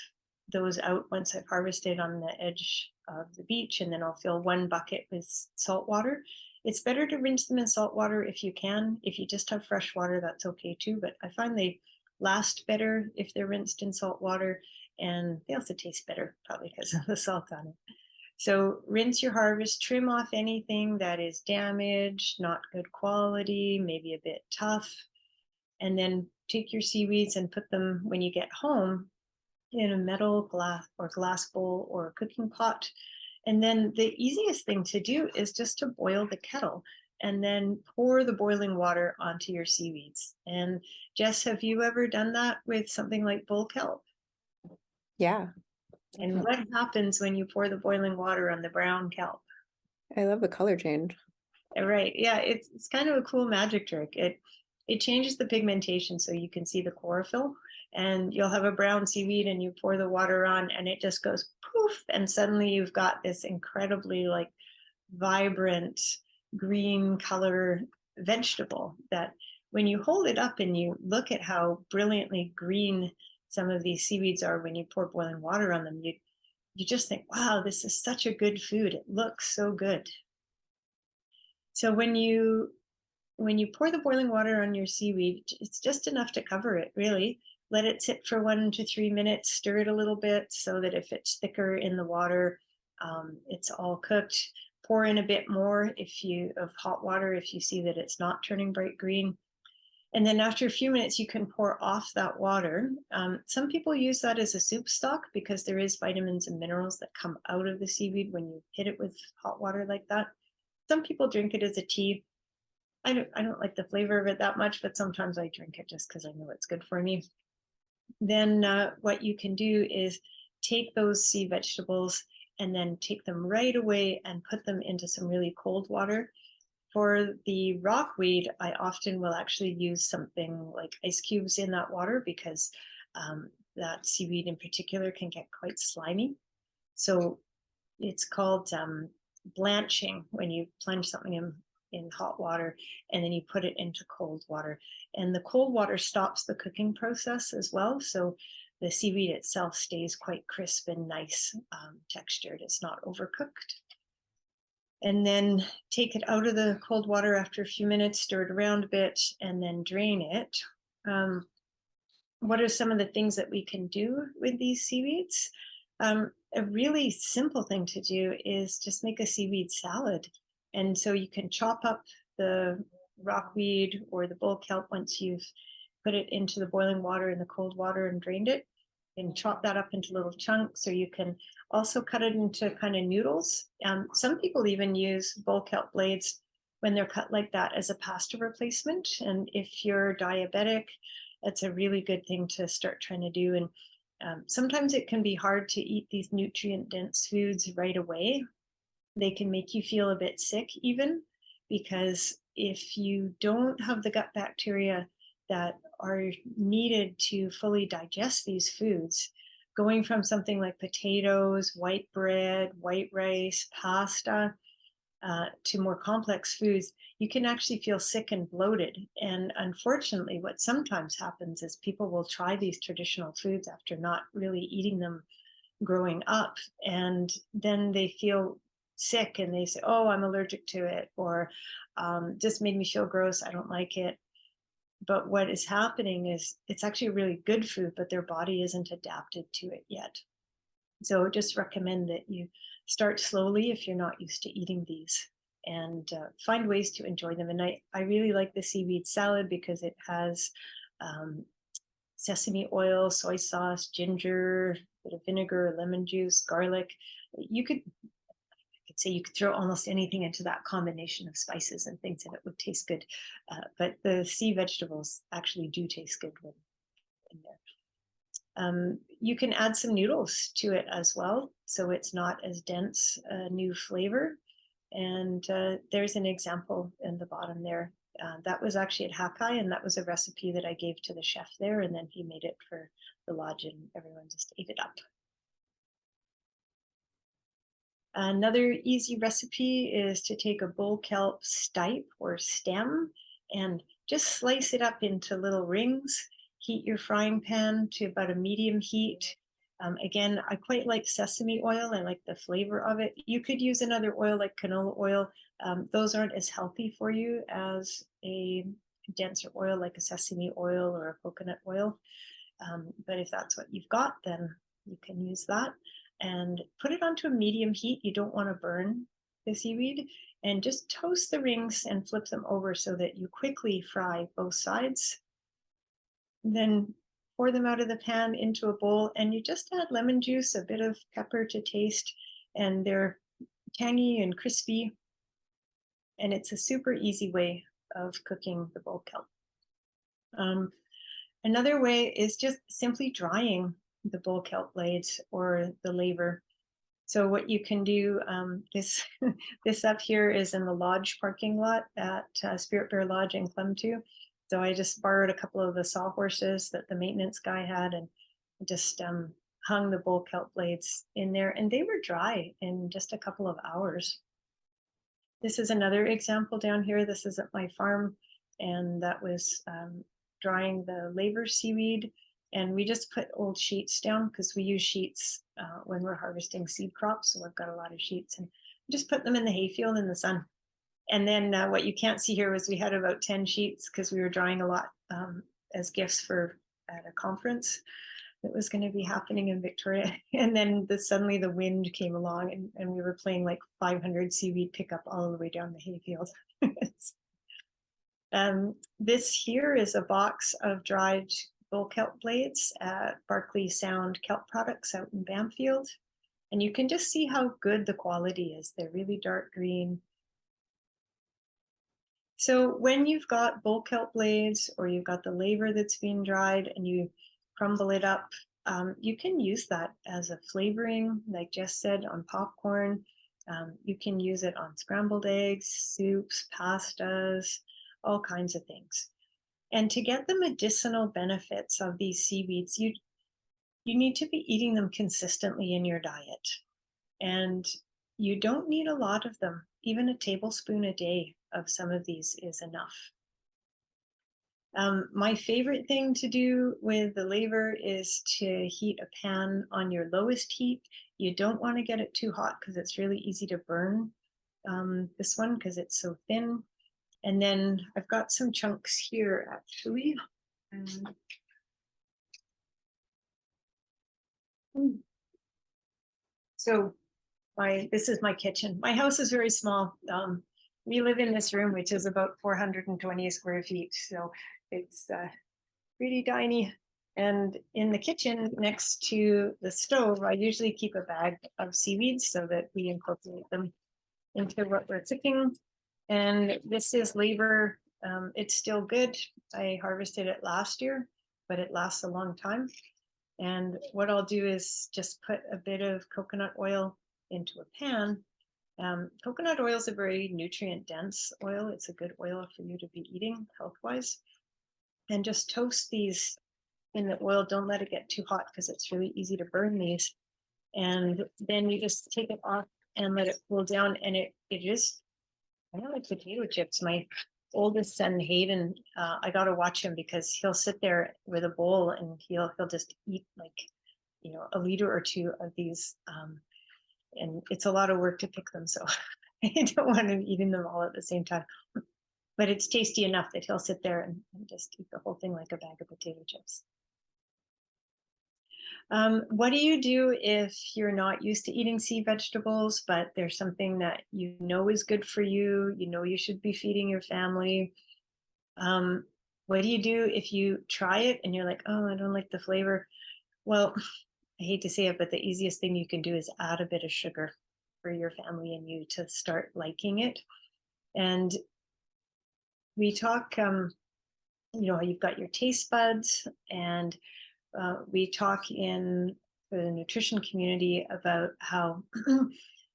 those out once I've harvested on the edge of the beach, and then I'll fill one bucket with salt water. It's better to rinse them in salt water if you can. If you just have fresh water, that's okay too. But I find they last better if they're rinsed in salt water, and they also taste better, probably because of the salt on it. So rinse your harvest, trim off anything that is damaged, not good quality, maybe a bit tough, and then take your seaweeds and put them when you get home in a metal glass bowl or a cooking pot. And then the easiest thing to do is just to boil the kettle and then pour the boiling water onto your seaweeds. And Jess, have you ever done that with something like bull kelp? Yeah. And what happens when you pour the boiling water on the brown kelp? I love the color change. Right. Yeah, it's kind of a cool magic trick. It changes the pigmentation so you can see the chlorophyll, and you'll have a brown seaweed and you pour the water on and it just goes poof, and suddenly you've got this incredibly like vibrant green color vegetable that when you hold it up and you look at how brilliantly green some of these seaweeds are when you pour boiling water on them, you just think, wow, this is such a good food. It looks so good. So when you pour the boiling water on your seaweed, it's just enough to cover it, really. Let it sit for 1 to 3 minutes, stir it a little bit so that if it's thicker in the water, it's all cooked. Pour in a bit more of hot water if you see that it's not turning bright green. And then after a few minutes, you can pour off that water. Some people use that as a soup stock because there is vitamins and minerals that come out of the seaweed when you hit it with hot water like that. Some people drink it as a tea. I don't like the flavor of it that much, but sometimes I drink it just because I know it's good for me. Then what you can do is take those sea vegetables and then take them right away and put them into some really cold water. For the rockweed, I often will actually use something like ice cubes in that water because that seaweed in particular can get quite slimy. So it's called blanching when you plunge something in hot water and then you put it into cold water. And the cold water stops the cooking process as well. So the seaweed itself stays quite crisp and nice textured. It's not overcooked. And then take it out of the cold water after a few minutes, stir it around a bit, and then drain it. What are some of the things that we can do with these seaweeds? A really simple thing to do is just make a seaweed salad. And so you can chop up the rockweed or the bull kelp once you've put it into the boiling water and the cold water and drained it, and chop that up into little chunks, or you can also cut it into kind of noodles. Some people even use bull kelp blades when they're cut like that as a pasta replacement. And if you're diabetic, it's a really good thing to start trying to do. And sometimes it can be hard to eat these nutrient dense foods right away. They can make you feel a bit sick even, because if you don't have the gut bacteria that are needed to fully digest these foods, going from something like potatoes, white bread, white rice, pasta, to more complex foods, you can actually feel sick and bloated. And unfortunately, what sometimes happens is people will try these traditional foods after not really eating them growing up, and then they feel sick and they say, oh, I'm allergic to it, or just made me feel gross, I don't like it. But what is happening is it's actually really good food, but their body isn't adapted to it yet. So just recommend that you start slowly if you're not used to eating these, and find ways to enjoy them. And I really like the seaweed salad because it has um, sesame oil, soy sauce, ginger, bit of vinegar, lemon juice, garlic. You could say you could throw almost anything into that combination of spices and things, and it would taste good. But the sea vegetables actually do taste good when in there. You can add some noodles to it as well, so it's not as dense a new flavor. And there's an example in the bottom there. That was actually at Hakai, and that was a recipe that I gave to the chef there, and then he made it for the lodge, and everyone just ate it up. Another easy recipe is to take a bull kelp stipe or stem and just slice it up into little rings. Heat your frying pan to about a medium heat. Again, I quite like sesame oil. I like the flavor of it. You could use another oil like canola oil. Those aren't as healthy for you as a denser oil like a sesame oil or a coconut oil. But if that's what you've got, then you can use that. And put it onto a medium heat. You don't want to burn the seaweed. And just toast the rings and flip them over so that you quickly fry both sides. Then pour them out of the pan into a bowl, and you just add lemon juice, a bit of pepper to taste, and they're tangy and crispy. And it's a super easy way of cooking the bull kelp. Another way is just simply drying the bull kelp blades or the laver. So what you can do, this up here is in the lodge parking lot at Spirit Bear Lodge in Clemtu. So I just borrowed a couple of the sawhorses that the maintenance guy had and just hung the bull kelp blades in there, and they were dry in just a couple of hours. This is another example down here. This is at my farm, and that was drying the laver seaweed. And we just put old sheets down because we use sheets when we're harvesting seed crops. So I've got a lot of sheets, and just put them in the hayfield in the sun. And then what you can't see here was we had about 10 sheets because we were drying a lot as gifts for at a conference that was going to be happening in Victoria. And then suddenly the wind came along, and we were playing like 500 seaweed pickup all the way down the hayfield. This here is a box of dried bull kelp blades at Barclay Sound Kelp Products out in Bamfield. And you can just see how good the quality is. They're really dark green. So when you've got bull kelp blades or you've got the laver that's being dried and you crumble it up, you can use that as a flavoring, like Jess said, on popcorn. You can use it on scrambled eggs, soups, pastas, all kinds of things. And to get the medicinal benefits of these seaweeds, you need to be eating them consistently in your diet. And you don't need a lot of them. Even a tablespoon a day of some of these is enough. My favorite thing to do with the laver is to heat a pan on your lowest heat. You don't want to get it too hot because it's really easy to burn this one because it's so thin. And then I've got some chunks here actually. So this is my kitchen. My house is very small. We live in this room, which is about 420 square feet. So it's pretty tiny. And in the kitchen next to the stove, I usually keep a bag of seaweeds so that we incorporate them into what we're cooking. And this is laver. It's still good. I harvested it last year, but it lasts a long time. And what I'll do is just put a bit of coconut oil into a pan. Coconut oil is a very nutrient dense oil. It's a good oil for you to be eating health-wise. And just toast these in the oil. Don't let it get too hot because it's really easy to burn these. And then you just take it off and let it cool down. And it just, I don't like potato chips. My oldest son Hayden, I got to watch him because he'll sit there with a bowl and he'll just eat like a liter or two of these. And it's a lot of work to pick them. So I don't want him eating them all at the same time. But it's tasty enough that he'll sit there and just eat the whole thing like a bag of potato chips. What do you do if you're not used to eating sea vegetables, but there's something that you know is good for you, you should be feeding your family? What do you do if you try it and you're like, oh, I don't like the flavor? Well, I hate to say it, but the easiest thing you can do is add a bit of sugar for your family and you to start liking it. And we talk, you've got your taste buds, and we talk in the nutrition community about how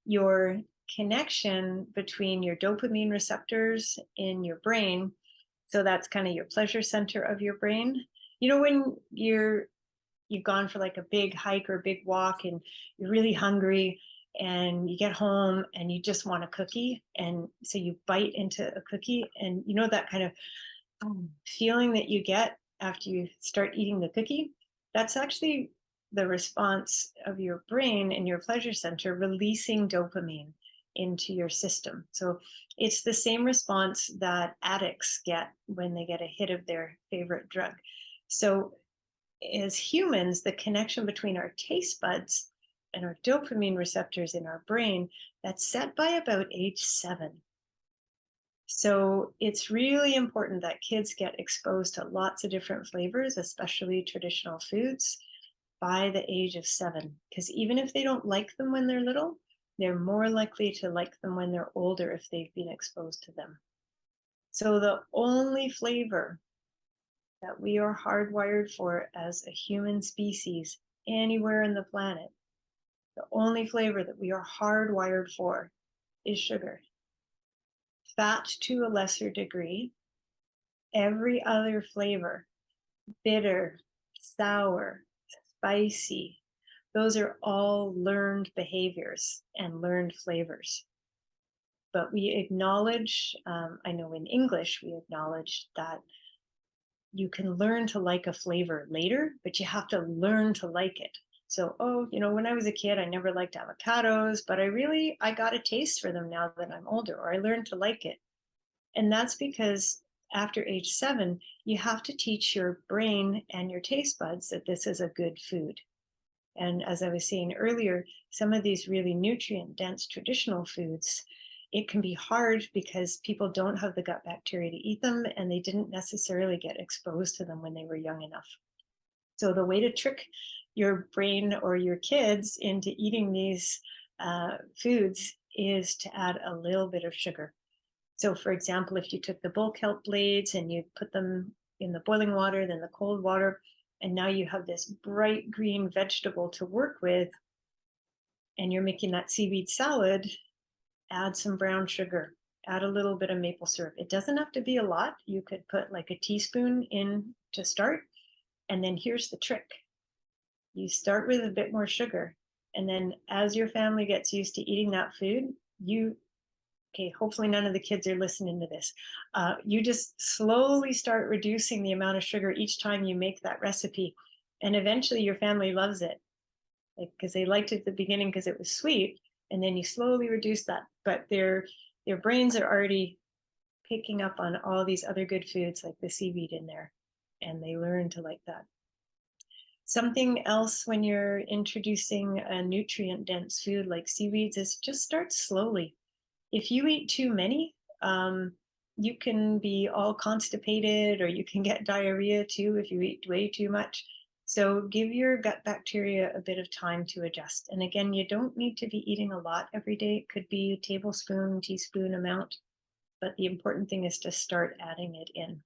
your connection between your dopamine receptors in your brain, so that's kind of your pleasure center of your brain. When you've gone for like a big hike or a big walk and you're really hungry and you get home and you just want a cookie, and so you bite into a cookie, and that kind of feeling that you get after you start eating the cookie, that's actually the response of your brain and your pleasure center releasing dopamine into your system. So it's the same response that addicts get when they get a hit of their favorite drug. So as humans, the connection between our taste buds and our dopamine receptors in our brain, that's set by about age 7. So it's really important that kids get exposed to lots of different flavors, especially traditional foods, by the age of 7. Because even if they don't like them when they're little, they're more likely to like them when they're older if they've been exposed to them. So the only flavor that we are hardwired for as a human species anywhere in the planet, the only flavor that we are hardwired for is sugar. Fat to a lesser degree. Every other flavor, bitter, sour, spicy, those are all learned behaviors and learned flavors. But we acknowledge, I know in English, we acknowledge that you can learn to like a flavor later, but you have to learn to like it. So, when I was a kid, I never liked avocados, but I got a taste for them now that I'm older, or I learned to like it. And that's because after age 7, you have to teach your brain and your taste buds that this is a good food. And as I was saying earlier, some of these really nutrient dense traditional foods, it can be hard because people don't have the gut bacteria to eat them, and they didn't necessarily get exposed to them when they were young enough. So the way to trick your brain or your kids into eating these foods is to add a little bit of sugar. So for example, if you took the bull kelp blades and you put them in the boiling water, then the cold water, and now you have this bright green vegetable to work with, and you're making that seaweed salad, add some brown sugar, add a little bit of maple syrup. It doesn't have to be a lot. You could put like a teaspoon in to start. And then here's the trick. You start with a bit more sugar. And then as your family gets used to eating that food, okay, hopefully none of the kids are listening to this. You just slowly start reducing the amount of sugar each time you make that recipe. And eventually your family loves it, because they liked it at the beginning because it was sweet. And then you slowly reduce that. But their brains are already picking up on all these other good foods like the seaweed in there. And they learn to like that. Something else when you're introducing a nutrient dense food like seaweeds is just start slowly. If you eat too many, you can be all constipated, or you can get diarrhea too if you eat way too much. So give your gut bacteria a bit of time to adjust. And again, you don't need to be eating a lot every day. It could be a tablespoon, teaspoon amount, but the important thing is to start adding it in.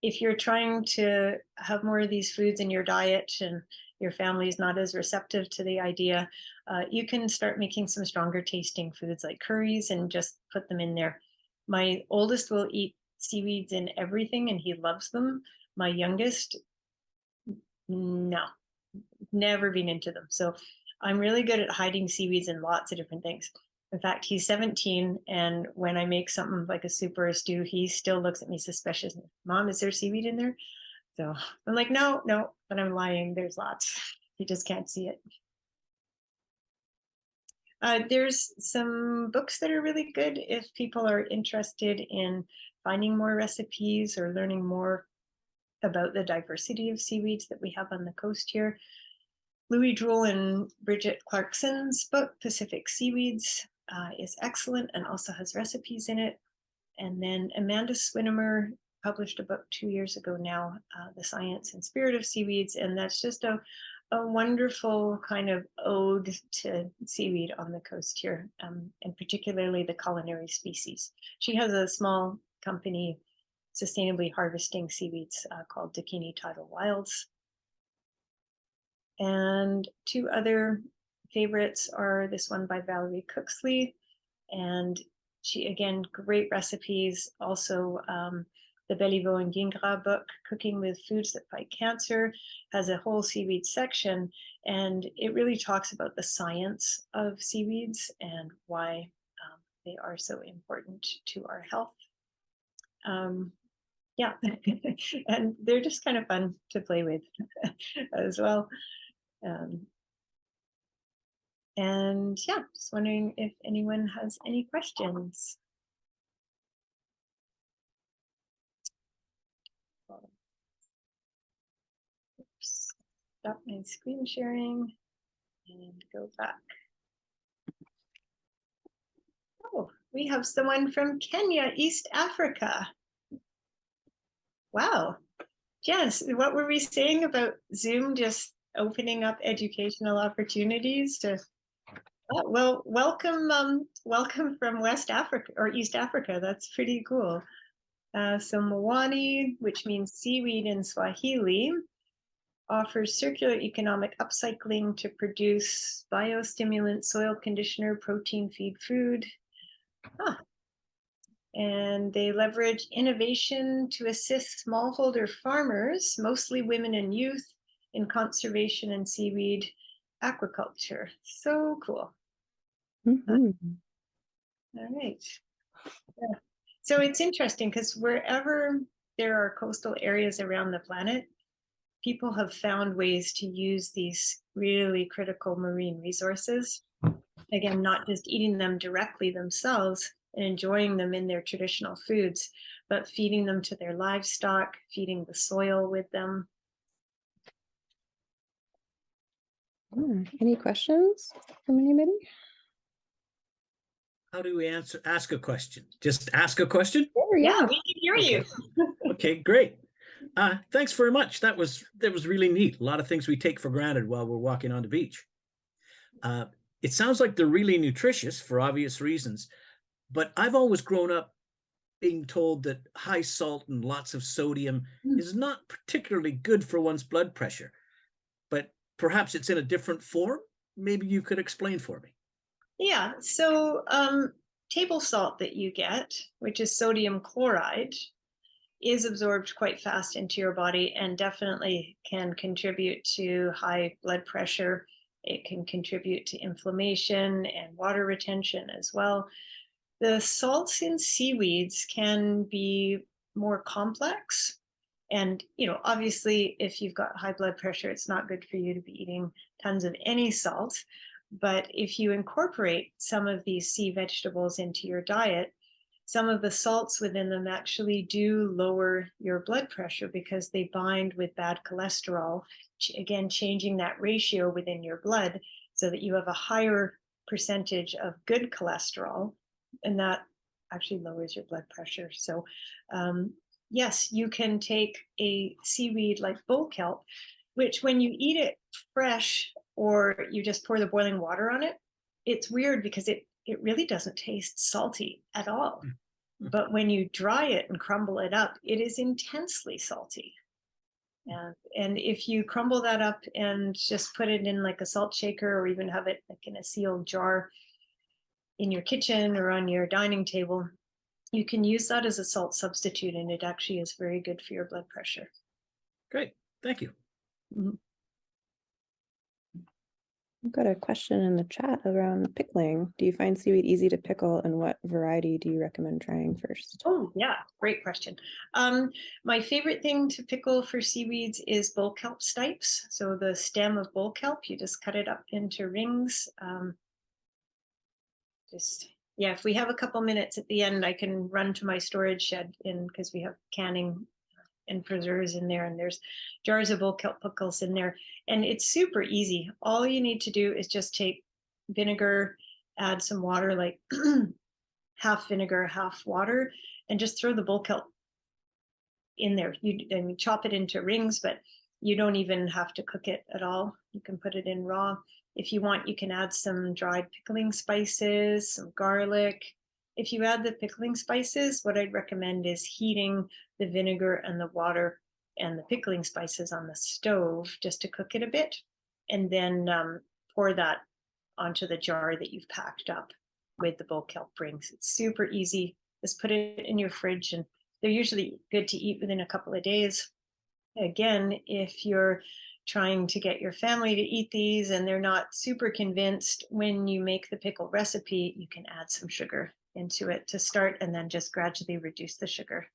If you're trying to have more of these foods in your diet and your family is not as receptive to the idea, you can start making some stronger tasting foods like curries and just put them in there. My oldest will eat seaweeds in everything and he loves them. My youngest, no, never been into them. So I'm really good at hiding seaweeds in lots of different things. In fact, he's 17, and when I make something like a soup or a stew, he still looks at me suspiciously. Mom, is there seaweed in there? So I'm like, no, but I'm lying. There's lots. You just can't see it. There's some books that are really good if people are interested in finding more recipes or learning more about the diversity of seaweeds that we have on the coast here. Louis Droul and Bridget Clarkson's book, Pacific Seaweeds, is excellent and also has recipes in it. And then Amanda Swinimer published a book 2 years ago now, The Science and Spirit of Seaweeds, and that's just a wonderful kind of ode to seaweed on the coast here, and particularly the culinary species. She has a small company sustainably harvesting seaweeds called Dakini Tidal Wilds. And two other favorites are this one by Valerie Cooksley, and she, again, great recipes. Also, the Béliveau and Gingras book, Cooking with Foods That Fight Cancer, has a whole seaweed section, and it really talks about the science of seaweeds and why they are so important to our health. Yeah, and they're just kind of fun to play with as well. And yeah, just wondering if anyone has any questions. Oops. Stop my screen sharing and go back. Oh, we have someone from Kenya, East Africa. Wow. Yes, what were we saying about Zoom just opening up educational opportunities to, oh, well, welcome from West Africa or East Africa. That's pretty cool. So Mwani, which means seaweed in Swahili, offers circular economic upcycling to produce biostimulant, soil conditioner, protein feed food. Huh. And they leverage innovation to assist smallholder farmers, mostly women and youth, in conservation and seaweed aquaculture. So cool. Mhm. All right. Yeah. So it's interesting because wherever there are coastal areas around the planet, people have found ways to use these really critical marine resources. Again, not just eating them directly themselves and enjoying them in their traditional foods, but feeding them to their livestock, feeding the soil with them. Any questions from anybody? How do we ask a question? Just ask a question? Sure, Yeah, yeah. we can hear you. Okay, great. Thanks very much. That was really neat. A lot of things we take for granted while we're walking on the beach. It sounds like they're really nutritious for obvious reasons, but I've always grown up being told that high salt and lots of sodium is not particularly good for one's blood pressure, but perhaps it's in a different form. Maybe you could explain for me. Yeah, so table salt that you get, which is sodium chloride, is absorbed quite fast into your body and definitely can contribute to high blood pressure. It can contribute to inflammation and water retention as well. The salts in seaweeds can be more complex. And, obviously, if you've got high blood pressure, it's not good for you to be eating tons of any salt. But if you incorporate some of these sea vegetables into your diet, some of the salts within them actually do lower your blood pressure because they bind with bad cholesterol, again, changing that ratio within your blood so that you have a higher percentage of good cholesterol, and that actually lowers your blood pressure. So yes, you can take a seaweed like bull kelp, which when you eat it fresh or you just pour the boiling water on it, it's weird because it really doesn't taste salty at all. But when you dry it and crumble it up, it is intensely salty. And if you crumble that up and just put it in like a salt shaker or even have it like in a sealed jar in your kitchen or on your dining table, you can use that as a salt substitute, and it actually is very good for your blood pressure. Great, thank you. I've got a question in the chat around pickling. Do you find seaweed easy to pickle, and what variety do you recommend trying first? Oh, yeah, great question. My favorite thing to pickle for seaweeds is bull kelp stipes. So the stem of bull kelp, you just cut it up into rings. Yeah, if we have a couple minutes at the end, I can run to my storage shed because we have canning and preserves in there, and there's jars of bull kelp pickles in there, and it's super easy. All you need to do is just take vinegar, add some water, like half vinegar, half water, and just throw the bull kelp in there. You chop it into rings, but you don't even have to cook it at all. You can put it in raw. If you want, you can add some dried pickling spices, some garlic. If you add the pickling spices, what I'd recommend is heating the vinegar and the water and the pickling spices on the stove just to cook it a bit, and then pour that onto the jar that you've packed up with the bull kelp rings. It's super easy. Just put it in your fridge, and they're usually good to eat within a couple of days. Again, if you're trying to get your family to eat these and they're not super convinced, when you make the pickle recipe, you can add some sugar into it to start and then just gradually reduce the sugar.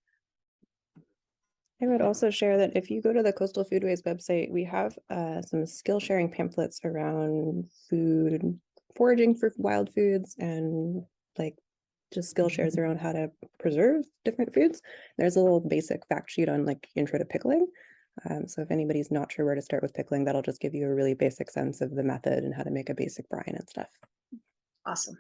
I would also share that if you go to the Coastal Foodways website, we have some skill sharing pamphlets around food, foraging for wild foods, and like just skill shares around how to preserve different foods. There's a little basic fact sheet on like intro to pickling. So if anybody's not sure where to start with pickling, that'll just give you a really basic sense of the method and how to make a basic brine and stuff. Awesome.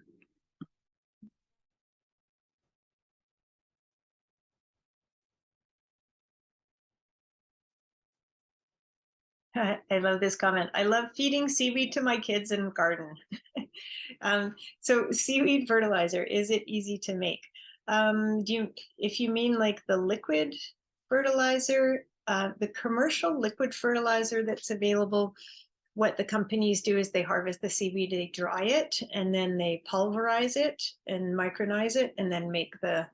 I love this comment. I love feeding seaweed to my kids in the garden. So seaweed fertilizer, is it easy to make? If you mean like the liquid fertilizer, the commercial liquid fertilizer that's available, what the companies do is they harvest the seaweed, they dry it, and then they pulverize it and micronize it, and then make the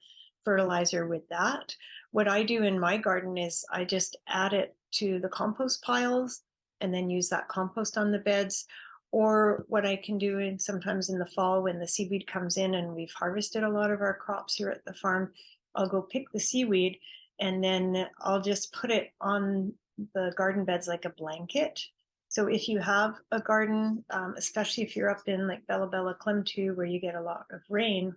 fertilizer with that. What I do in my garden is I just add it to the compost piles and then use that compost on the beds. Or what I can do, and sometimes in the fall when the seaweed comes in and we've harvested a lot of our crops here at the farm, I'll go pick the seaweed and then I'll just put it on the garden beds like a blanket. So if you have a garden, especially if you're up in like Bella Bella Klemtu where you get a lot of rain,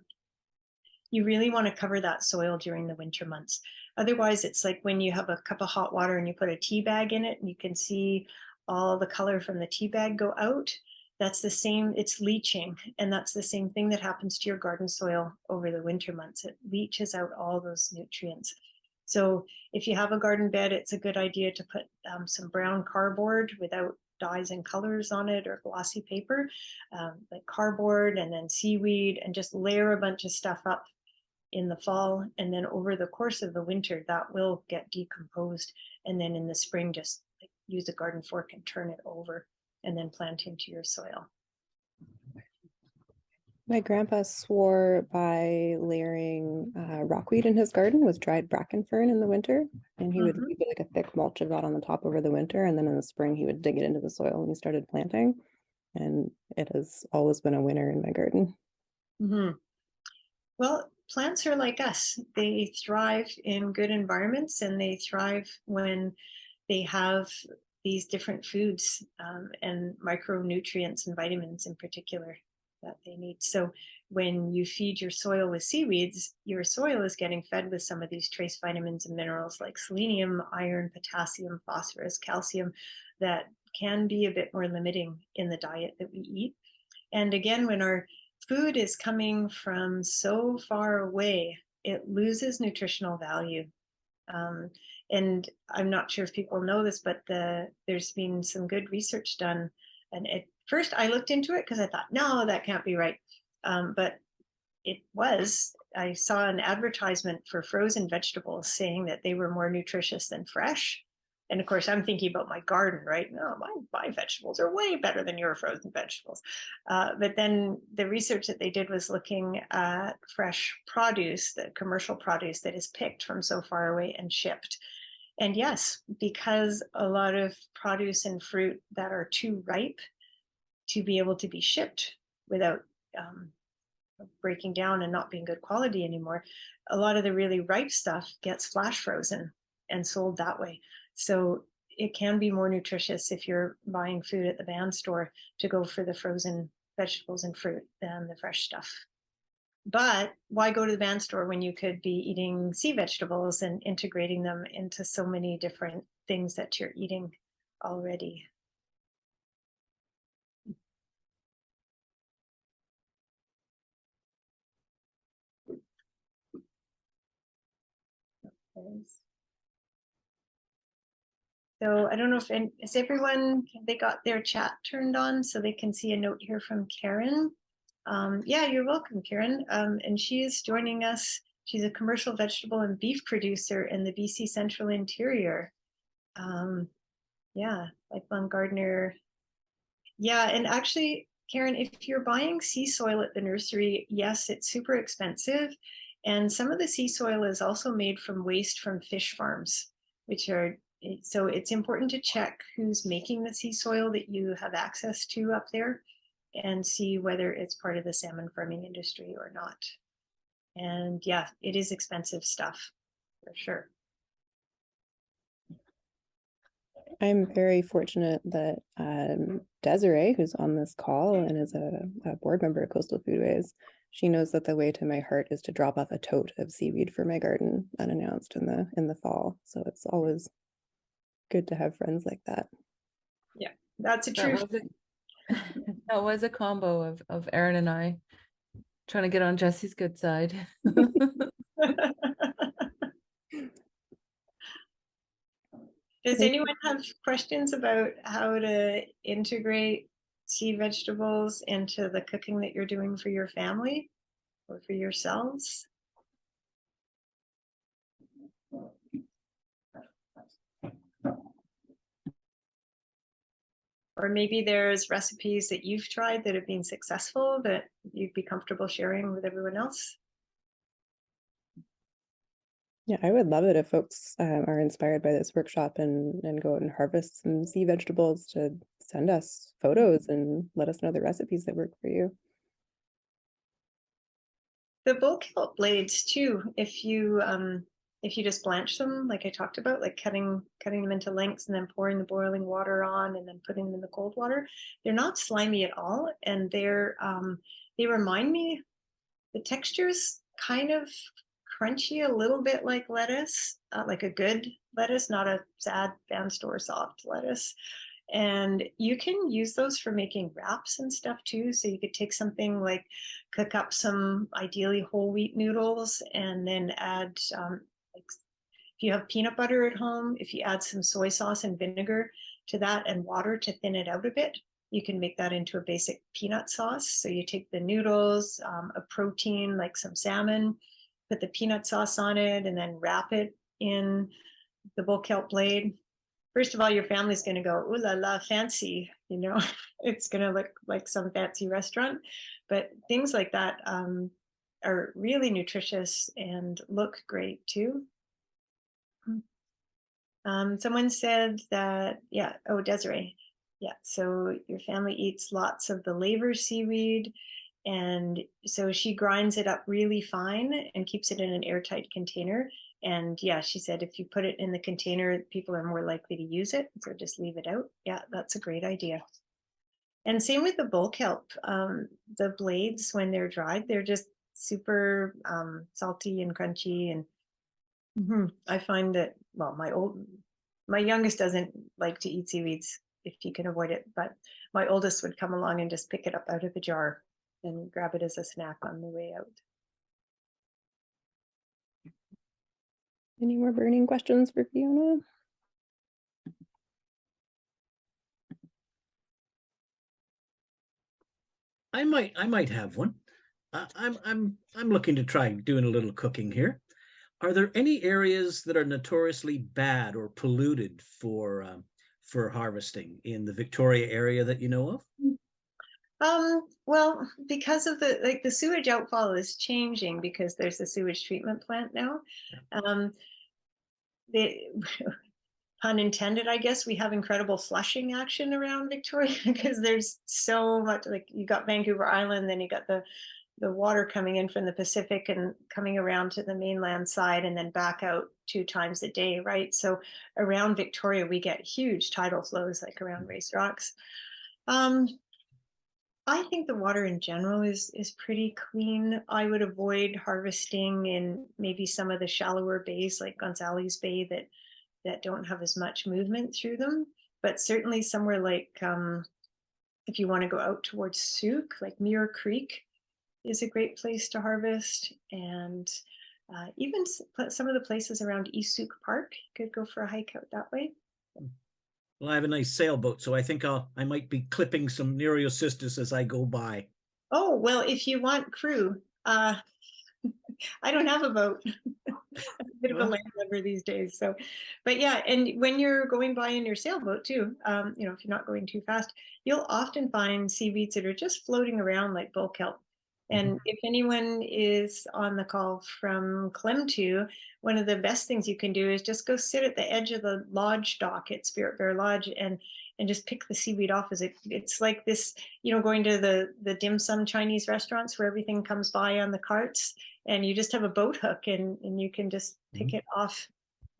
you really want to cover that soil during the winter months. Otherwise, it's like when you have a cup of hot water and you put a tea bag in it and you can see all the color from the tea bag go out. That's the same, it's leaching. And that's the same thing that happens to your garden soil over the winter months. It leaches out all those nutrients. So if you have a garden bed, it's a good idea to put some brown cardboard without dyes and colors on it or glossy paper, like cardboard and then seaweed, and just layer a bunch of stuff up in the fall. And then over the course of the winter, that will get decomposed. And then in the spring, just use a garden fork and turn it over and then plant into your soil. My grandpa swore by layering rockweed in his garden with dried bracken fern in the winter, and he would leave it like a thick mulch of that on the top over the winter, and then in the spring he would dig it into the soil when he started planting, and it has always been a winner in my garden. Well, plants are like us. They thrive in good environments, and they thrive when they have these different foods and micronutrients and vitamins in particular that they need. So when you feed your soil with seaweeds, your soil is getting fed with some of these trace vitamins and minerals like selenium, iron, potassium, phosphorus, calcium, that can be a bit more limiting in the diet that we eat. And again, when our food is coming from so far away, it loses nutritional value. And I'm not sure if people know this, but there's been some good research done. And at first I looked into it because I thought, no, that can't be right. But it was. I saw an advertisement for frozen vegetables saying that they were more nutritious than fresh. And of course, I'm thinking about my garden, right? No, my vegetables are way better than your frozen vegetables. But then the research that they did was looking at fresh produce, the commercial produce that is picked from so far away and shipped. And yes, because a lot of produce and fruit that are too ripe to be able to be shipped without breaking down and not being good quality anymore, a lot of the really ripe stuff gets flash frozen and sold that way. So it can be more nutritious if you're buying food at the van store to go for the frozen vegetables and fruit than the fresh stuff. But why go to the van store when you could be eating sea vegetables and integrating them into so many different things that you're eating already? So I don't know if is everyone, they got their chat turned on so they can see a note here from Karen. Yeah, you're welcome, Karen. And she is joining us. She's a commercial vegetable and beef producer in the BC Central Interior. Yeah, lifelong gardener. Yeah, and actually, Karen, if you're buying sea soil at the nursery, yes, it's super expensive. And some of the sea soil is also made from waste from fish farms, which are, so it's important to check who's making the sea soil that you have access to up there and see whether it's part of the salmon farming industry or not. And yeah, it is expensive stuff for sure. I'm very fortunate that Desiree, who's on this call and is a board member of Coastal Foodways, she knows that the way to my heart is to drop off a tote of seaweed for my garden unannounced in the fall. So it's always good to have friends like that. Yeah, that's a true. That was a combo of Erin and I trying to get on Jesse's good side. Does anyone have questions about how to integrate sea vegetables into the cooking that you're doing for your family or for yourselves? Or maybe there's recipes that you've tried that have been successful that you'd be comfortable sharing with everyone else? Yeah, I would love it if folks are inspired by this workshop and go out and harvest some sea vegetables to send us photos and let us know the recipes that work for you. The bull kelp blades too, if you just blanch them like I talked about, like cutting them into lengths and then pouring the boiling water on and then putting them in the cold water, they're not slimy at all, and they remind me, the texture's kind of crunchy, a little bit like lettuce, like a good lettuce, not a sad van store soft lettuce. And you can use those for making wraps and stuff too. So you could take something like cook up some ideally whole wheat noodles and then add, like if you have peanut butter at home, if you add some soy sauce and vinegar to that and water to thin it out a bit, you can make that into a basic peanut sauce. So you take the noodles, a protein like some salmon, put the peanut sauce on it, and then wrap it in the bull kelp blade. First of all, your family's going to go, ooh la la, fancy, you know, it's going to look like some fancy restaurant. But things like that are really nutritious and look great too. Someone said that, yeah, oh, Desiree. Yeah, so your family eats lots of the laver seaweed. And so she grinds it up really fine and keeps it in an airtight container. And yeah, she said if you put it in the container, people are more likely to use it. So just leave it out. Yeah, that's a great idea. And same with the bull kelp. The blades, when they're dried, they're just super salty and crunchy. And I find that, well, my youngest doesn't like to eat seaweeds if he can avoid it, but my oldest would come along and just pick it up out of the jar and grab it as a snack on the way out. Any more burning questions for Fiona? I might have one. I'm looking to try doing a little cooking here. Are there any areas that are notoriously bad or polluted for harvesting in the Victoria area that you know of? Well, because of the sewage outfall is changing because there's a sewage treatment plant now. pun intended, I guess, we have incredible flushing action around Victoria because there's so much, like you got Vancouver Island, then you got the water coming in from the Pacific and coming around to the mainland side and then back out 2 times a day, right? So around Victoria, we get huge tidal flows like around Race Rocks. I think the water in general is pretty clean. I would avoid harvesting in maybe some of the shallower bays like Gonzales Bay that don't have as much movement through them. But certainly somewhere like if you want to go out towards Souk, like Muir Creek is a great place to harvest. And even some of the places around East Souk Park, you could go for a hike out that way. Well, I have a nice sailboat, so I think I might be clipping some Nereocystis as I go by. Oh, well, if you want crew, I don't have a boat. I'm a bit of a landlubber these days. So, but yeah, and when you're going by in your sailboat too, you know, if you're not going too fast, you'll often find seaweeds that are just floating around like bull kelp. And if anyone is on the call from Klemtu, one of the best things you can do is just go sit at the edge of the lodge dock at Spirit Bear Lodge and just pick the seaweed off as it's like this, you know, going to the dim sum Chinese restaurants where everything comes by on the carts and you just have a boat hook and you can just pick it off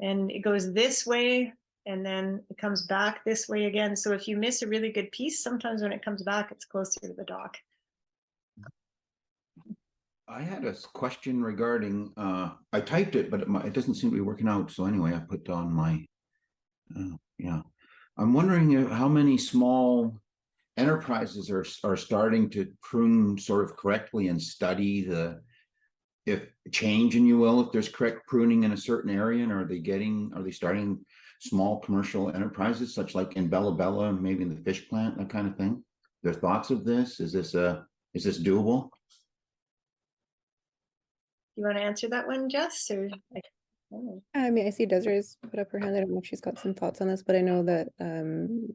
and it goes this way and then it comes back this way again. So if you miss a really good piece, sometimes when it comes back, it's closer to the dock. I had a question regarding, I typed it, but it doesn't seem to be working out. So anyway, I put on my, yeah. I'm wondering how many small enterprises are starting to prune sort of correctly and study if change, and you will, if there's correct pruning in a certain area, and are they starting small commercial enterprises such like in Bella Bella, maybe in the fish plant, that kind of thing? Their thoughts of this? Is this doable? You want to answer that one, Jess? Or I mean, I see Desiree's put up her hand. I don't know if she's got some thoughts on this, but I know that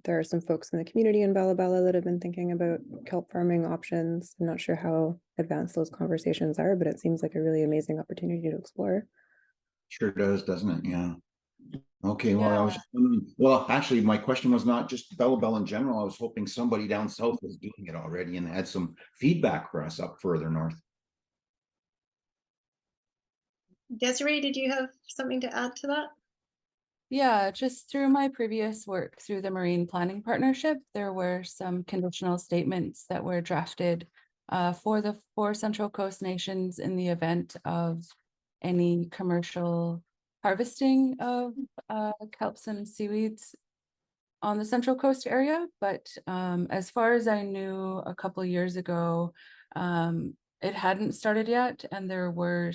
there are some folks in the community in Bella Bella that have been thinking about kelp farming options. I'm not sure how advanced those conversations are, but it seems like a really amazing opportunity to explore. Sure does, doesn't it? Yeah. Okay, well, well, actually, my question was not just Bella Bella in general. I was hoping somebody down south was doing it already and had some feedback for us up further north. Desiree, did you have something to add to that? Yeah, just through my previous work through the Marine Planning Partnership, there were some conditional statements that were drafted for the 4 Central Coast nations in the event of any commercial harvesting of kelps and seaweeds on the Central Coast area. But as far as I knew a couple of years ago, it hadn't started yet, and there were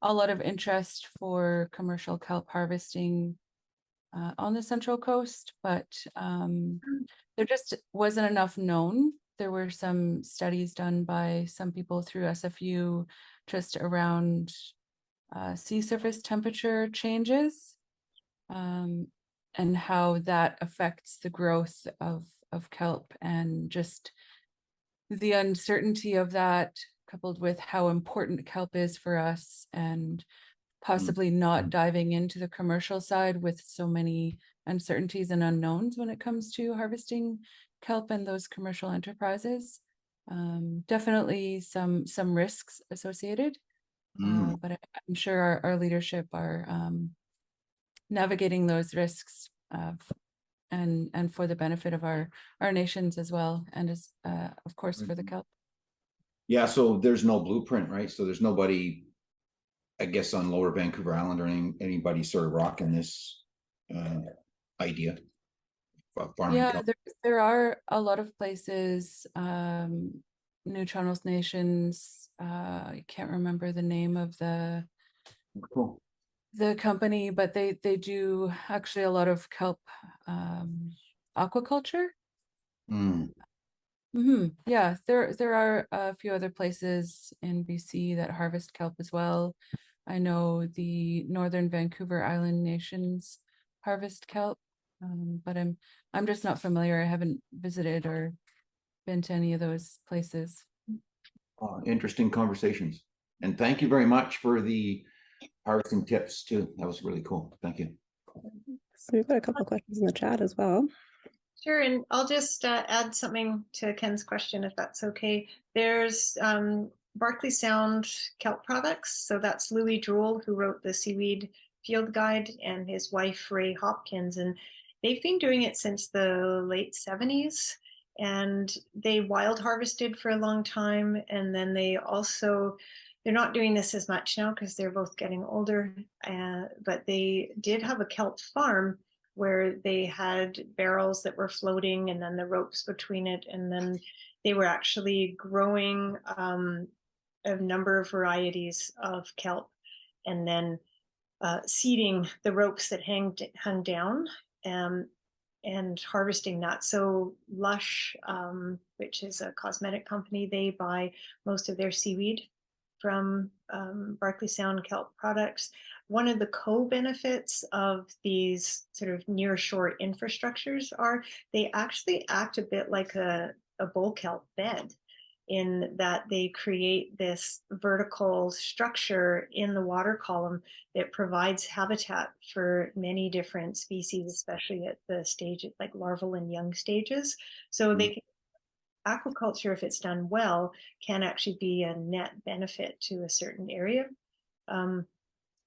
a lot of interest for commercial kelp harvesting on the Central Coast, but there just wasn't enough known. There were some studies done by some people through SFU just around sea surface temperature changes and how that affects the growth of kelp, and just the uncertainty of that coupled with how important kelp is for us, and possibly not diving into the commercial side with so many uncertainties and unknowns when it comes to harvesting kelp and those commercial enterprises. Definitely some risks associated, but I'm sure our leadership are navigating those risks and for the benefit of our nations as well, and as of course for the kelp. Yeah, so there's no blueprint, right? So there's nobody, I guess, on Lower Vancouver Island or anybody sort of rocking this idea of farming. Yeah, there are a lot of places, New Charles Nations, I can't remember the name of the company, but they do actually a lot of kelp aquaculture. Yeah, there are a few other places in BC that harvest kelp as well. I know the Northern Vancouver Island Nations harvest kelp, but I'm just not familiar. I haven't visited or been to any of those places. Interesting conversations, and thank you very much for the harvesting tips too. That was really cool. Thank you. So we've got a couple questions in the chat as well. Sure, and I'll just add something to Ken's question, if that's okay. There's Barkley Sound kelp products. So that's Louis Drool, who wrote the Seaweed Field Guide, and his wife, Ray Hopkins. And they've been doing it since the late 70s. And they wild harvested for a long time. And then they're not doing this as much now because they're both getting older. But they did have a kelp farm where they had barrels that were floating and then the ropes between it. And then they were actually growing a number of varieties of kelp and then seeding the ropes that hung down and harvesting that. So Lush, which is a cosmetic company, they buy most of their seaweed from Barkley Sound kelp products. One of the co-benefits of these sort of nearshore infrastructures are they actually act a bit like a bull kelp bed, in that they create this vertical structure in the water column that provides habitat for many different species, especially at the stage like larval and young stages. So they can, aquaculture, if it's done well, can actually be a net benefit to a certain area.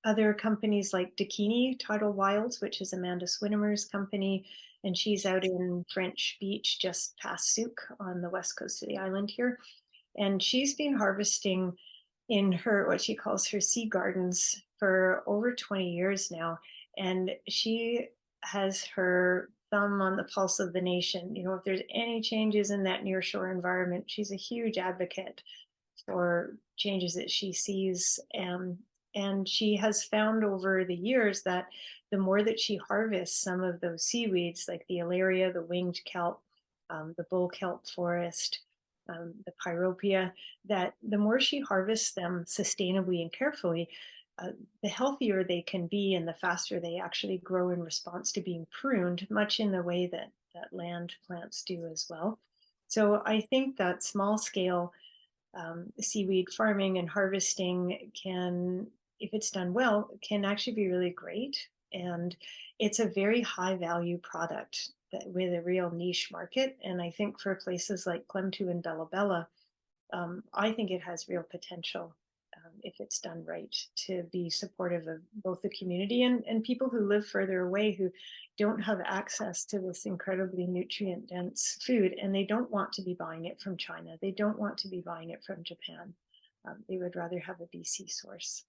Other companies like Dakini Tidal Wilds, which is Amanda Swinimer's company, and she's out in French Beach, just past Souk on the west coast of the island here. And she's been harvesting in her, what she calls her sea gardens, for over 20 years now. And she has her thumb on the pulse of the nation. You know, if there's any changes in that nearshore environment, she's a huge advocate for changes that she sees. And she has found over the years that the more that she harvests some of those seaweeds, like the alaria, the winged kelp, the bull kelp forest, the pyropia, that the more she harvests them sustainably and carefully, the healthier they can be and the faster they actually grow in response to being pruned, much in the way that land plants do as well. So I think that small scale seaweed farming and harvesting can, if it's done well, can actually be really great. And it's a very high value product that, with a real niche market. And I think for places like Klemtu and Bella Bella, I think it has real potential if it's done right, to be supportive of both the community and people who live further away, who don't have access to this incredibly nutrient dense food, and they don't want to be buying it from China. They don't want to be buying it from Japan. They would rather have a BC source.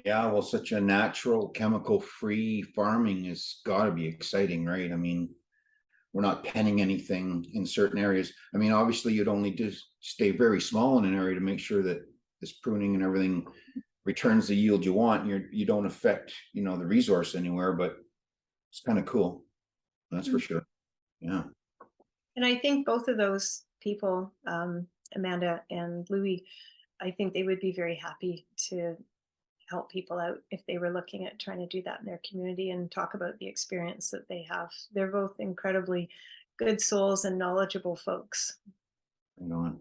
Yeah, well, such a natural, chemical-free farming has got to be exciting, right? I mean, we're not penning anything in certain areas. I mean, obviously, you'd only just stay very small in an area to make sure that this pruning and everything returns the yield you want. You don't affect, you know, the resource anywhere, but it's kind of cool. That's for sure. Yeah. And I think both of those people, Amanda and Louis, I think they would be very happy to help people out if they were looking at trying to do that in their community and talk about the experience that they have. They're both incredibly good souls and knowledgeable folks. Hang on.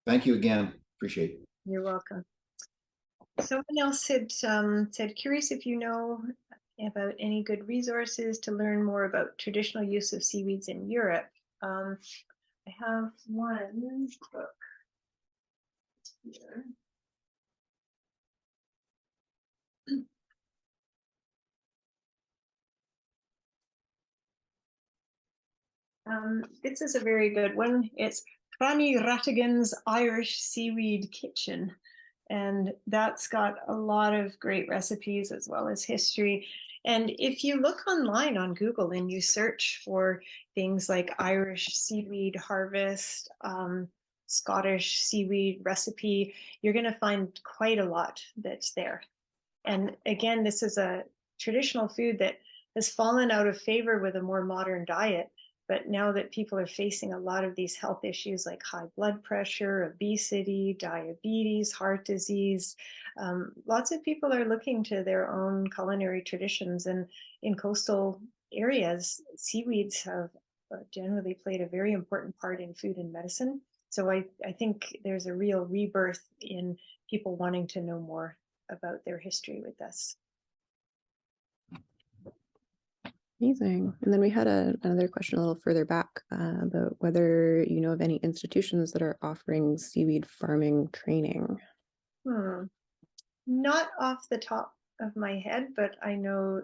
Thank you again. Appreciate it. You're welcome. Someone else had said, curious if you know about any good resources to learn more about traditional use of seaweeds in Europe. I have one book here. This is a very good one. It's Franny Rattigan's Irish Seaweed Kitchen. And that's got a lot of great recipes as well as history. And if you look online on Google and you search for things like Irish seaweed harvest, Scottish seaweed recipe, you're going to find quite a lot that's there. And again, this is a traditional food that has fallen out of favor with a more modern diet. But now that people are facing a lot of these health issues like high blood pressure, obesity, diabetes, heart disease, lots of people are looking to their own culinary traditions. And in coastal areas, seaweeds have generally played a very important part in food and medicine. So I think there's a real rebirth in people wanting to know more about their history with this. Amazing. And then we had another question a little further back about whether you know of any institutions that are offering seaweed farming training. Not off the top of my head, but I know,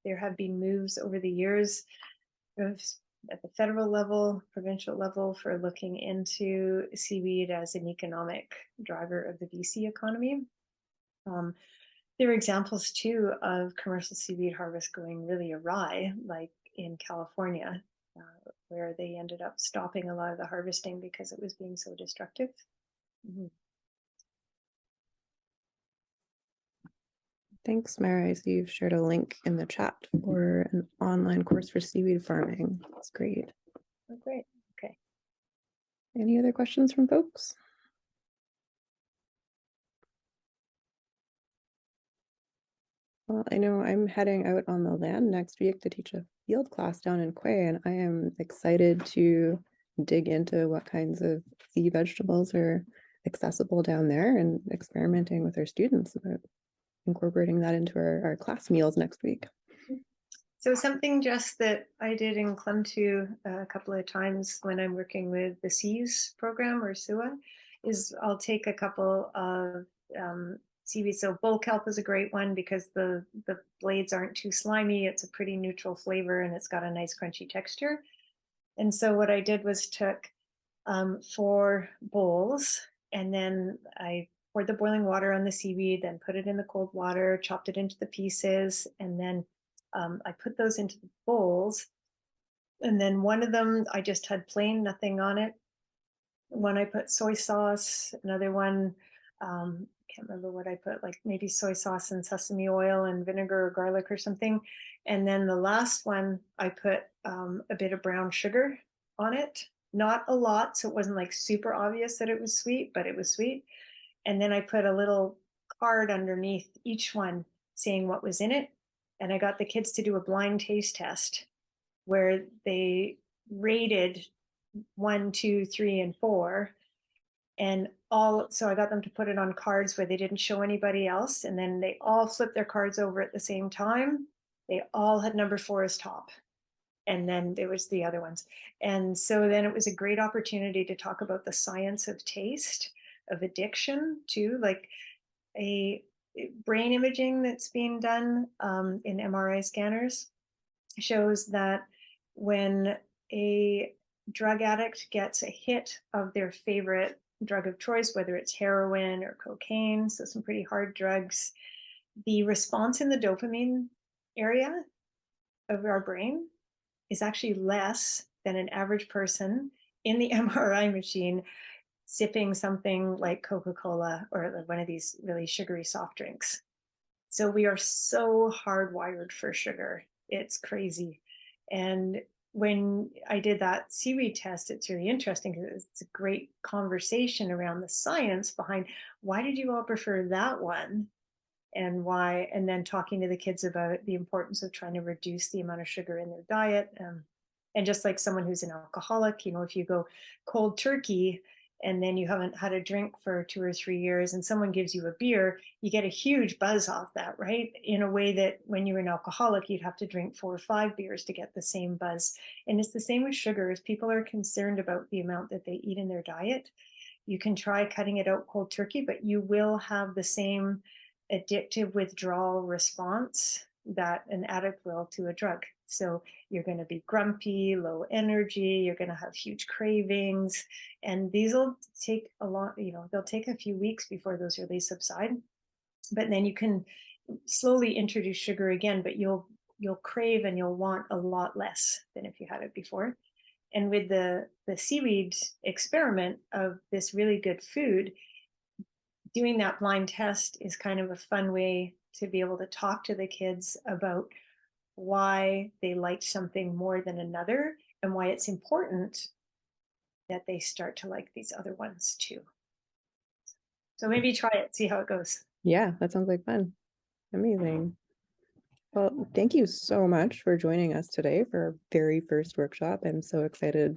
there have been moves over the years at the federal level, provincial level, for looking into seaweed as an economic driver of the BC economy. There are examples too of commercial seaweed harvest going really awry, like in California, where they ended up stopping a lot of the harvesting because it was being so destructive. Thanks, Mara. I see you've shared a link in the chat for an online course for seaweed farming. That's great. Oh, great. Okay. Any other questions from folks? Well, I know I'm heading out on the land next week to teach a field class down in Quay, and I am excited to dig into what kinds of sea vegetables are accessible down there and experimenting with our students about incorporating that into our class meals next week. So something just that I did in Clem2 a couple of times when I'm working with the SEAS program or SUA is I'll take a couple of seaweed. So bull kelp is a great one because the blades aren't too slimy. It's a pretty neutral flavor and it's got a nice crunchy texture. And so what I did was took 4 bowls and then I poured the boiling water on the seaweed, then put it in the cold water, chopped it into the pieces, and then I put those into the bowls. And then one of them I just had plain, nothing on it. One I put soy sauce, another one, can't remember what I put, like maybe soy sauce and sesame oil and vinegar or garlic or something. And then the last one, I put a bit of brown sugar on it. Not a lot, so it wasn't like super obvious that it was sweet, but it was sweet. And then I put a little card underneath each one saying what was in it. And I got the kids to do a blind taste test where they rated 1, 2, 3, and 4. And so I got them to put it on cards where they didn't show anybody else. And then they all flipped their cards over at the same time. They all had number 4 as top. And then there was the other ones. And so then it was a great opportunity to talk about the science of taste, of addiction too, like a brain imaging that's being done in MRI scanners shows that when a drug addict gets a hit of their favorite drug of choice, whether it's heroin or cocaine, so some pretty hard drugs, the response in the dopamine area of our brain is actually less than an average person in the MRI machine sipping something like Coca-Cola or one of these really sugary soft drinks. So we are so hardwired for sugar. It's crazy. And when I did that seaweed test, it's really interesting because it's a great conversation around the science behind why did you all prefer that one and why, and then talking to the kids about the importance of trying to reduce the amount of sugar in their diet. And just like someone who's an alcoholic, if you go cold turkey and then you haven't had a drink for 2 or 3 years and someone gives you a beer, you get a huge buzz off that, right? In a way that when you're an alcoholic, you'd have to drink 4 or 5 beers to get the same buzz. And it's the same with sugar. As people are concerned about the amount that they eat in their diet, you can try cutting it out cold turkey, but you will have the same addictive withdrawal response that an addict will to a drug. So you're going to be grumpy, low energy, you're going to have huge cravings, and these will take a lot, they'll take a few weeks before those really subside. But then you can slowly introduce sugar again, but you'll crave and you'll want a lot less than if you had it before. And with the seaweed experiment of this really good food, doing that blind test is kind of a fun way to be able to talk to the kids about why they like something more than another and why it's important that they start to like these other ones too. So maybe try it, see how it goes. Yeah, that sounds like fun. Amazing. Well, thank you so much for joining us today for our very first workshop. I'm so excited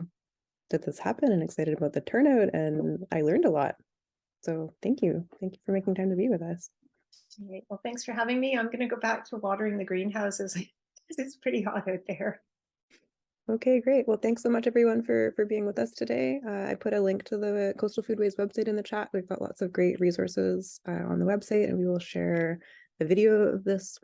that this happened and excited about the turnout, and I learned a lot. So thank you. Thank you for making time to be with us. All right. Well, thanks for having me. I'm going to go back to watering the greenhouses. because it's pretty hot out there. Okay, great. Well, thanks so much everyone for being with us today. I put a link to the Coastal Foodways website in the chat. We've got lots of great resources on the website, and we will share the video of this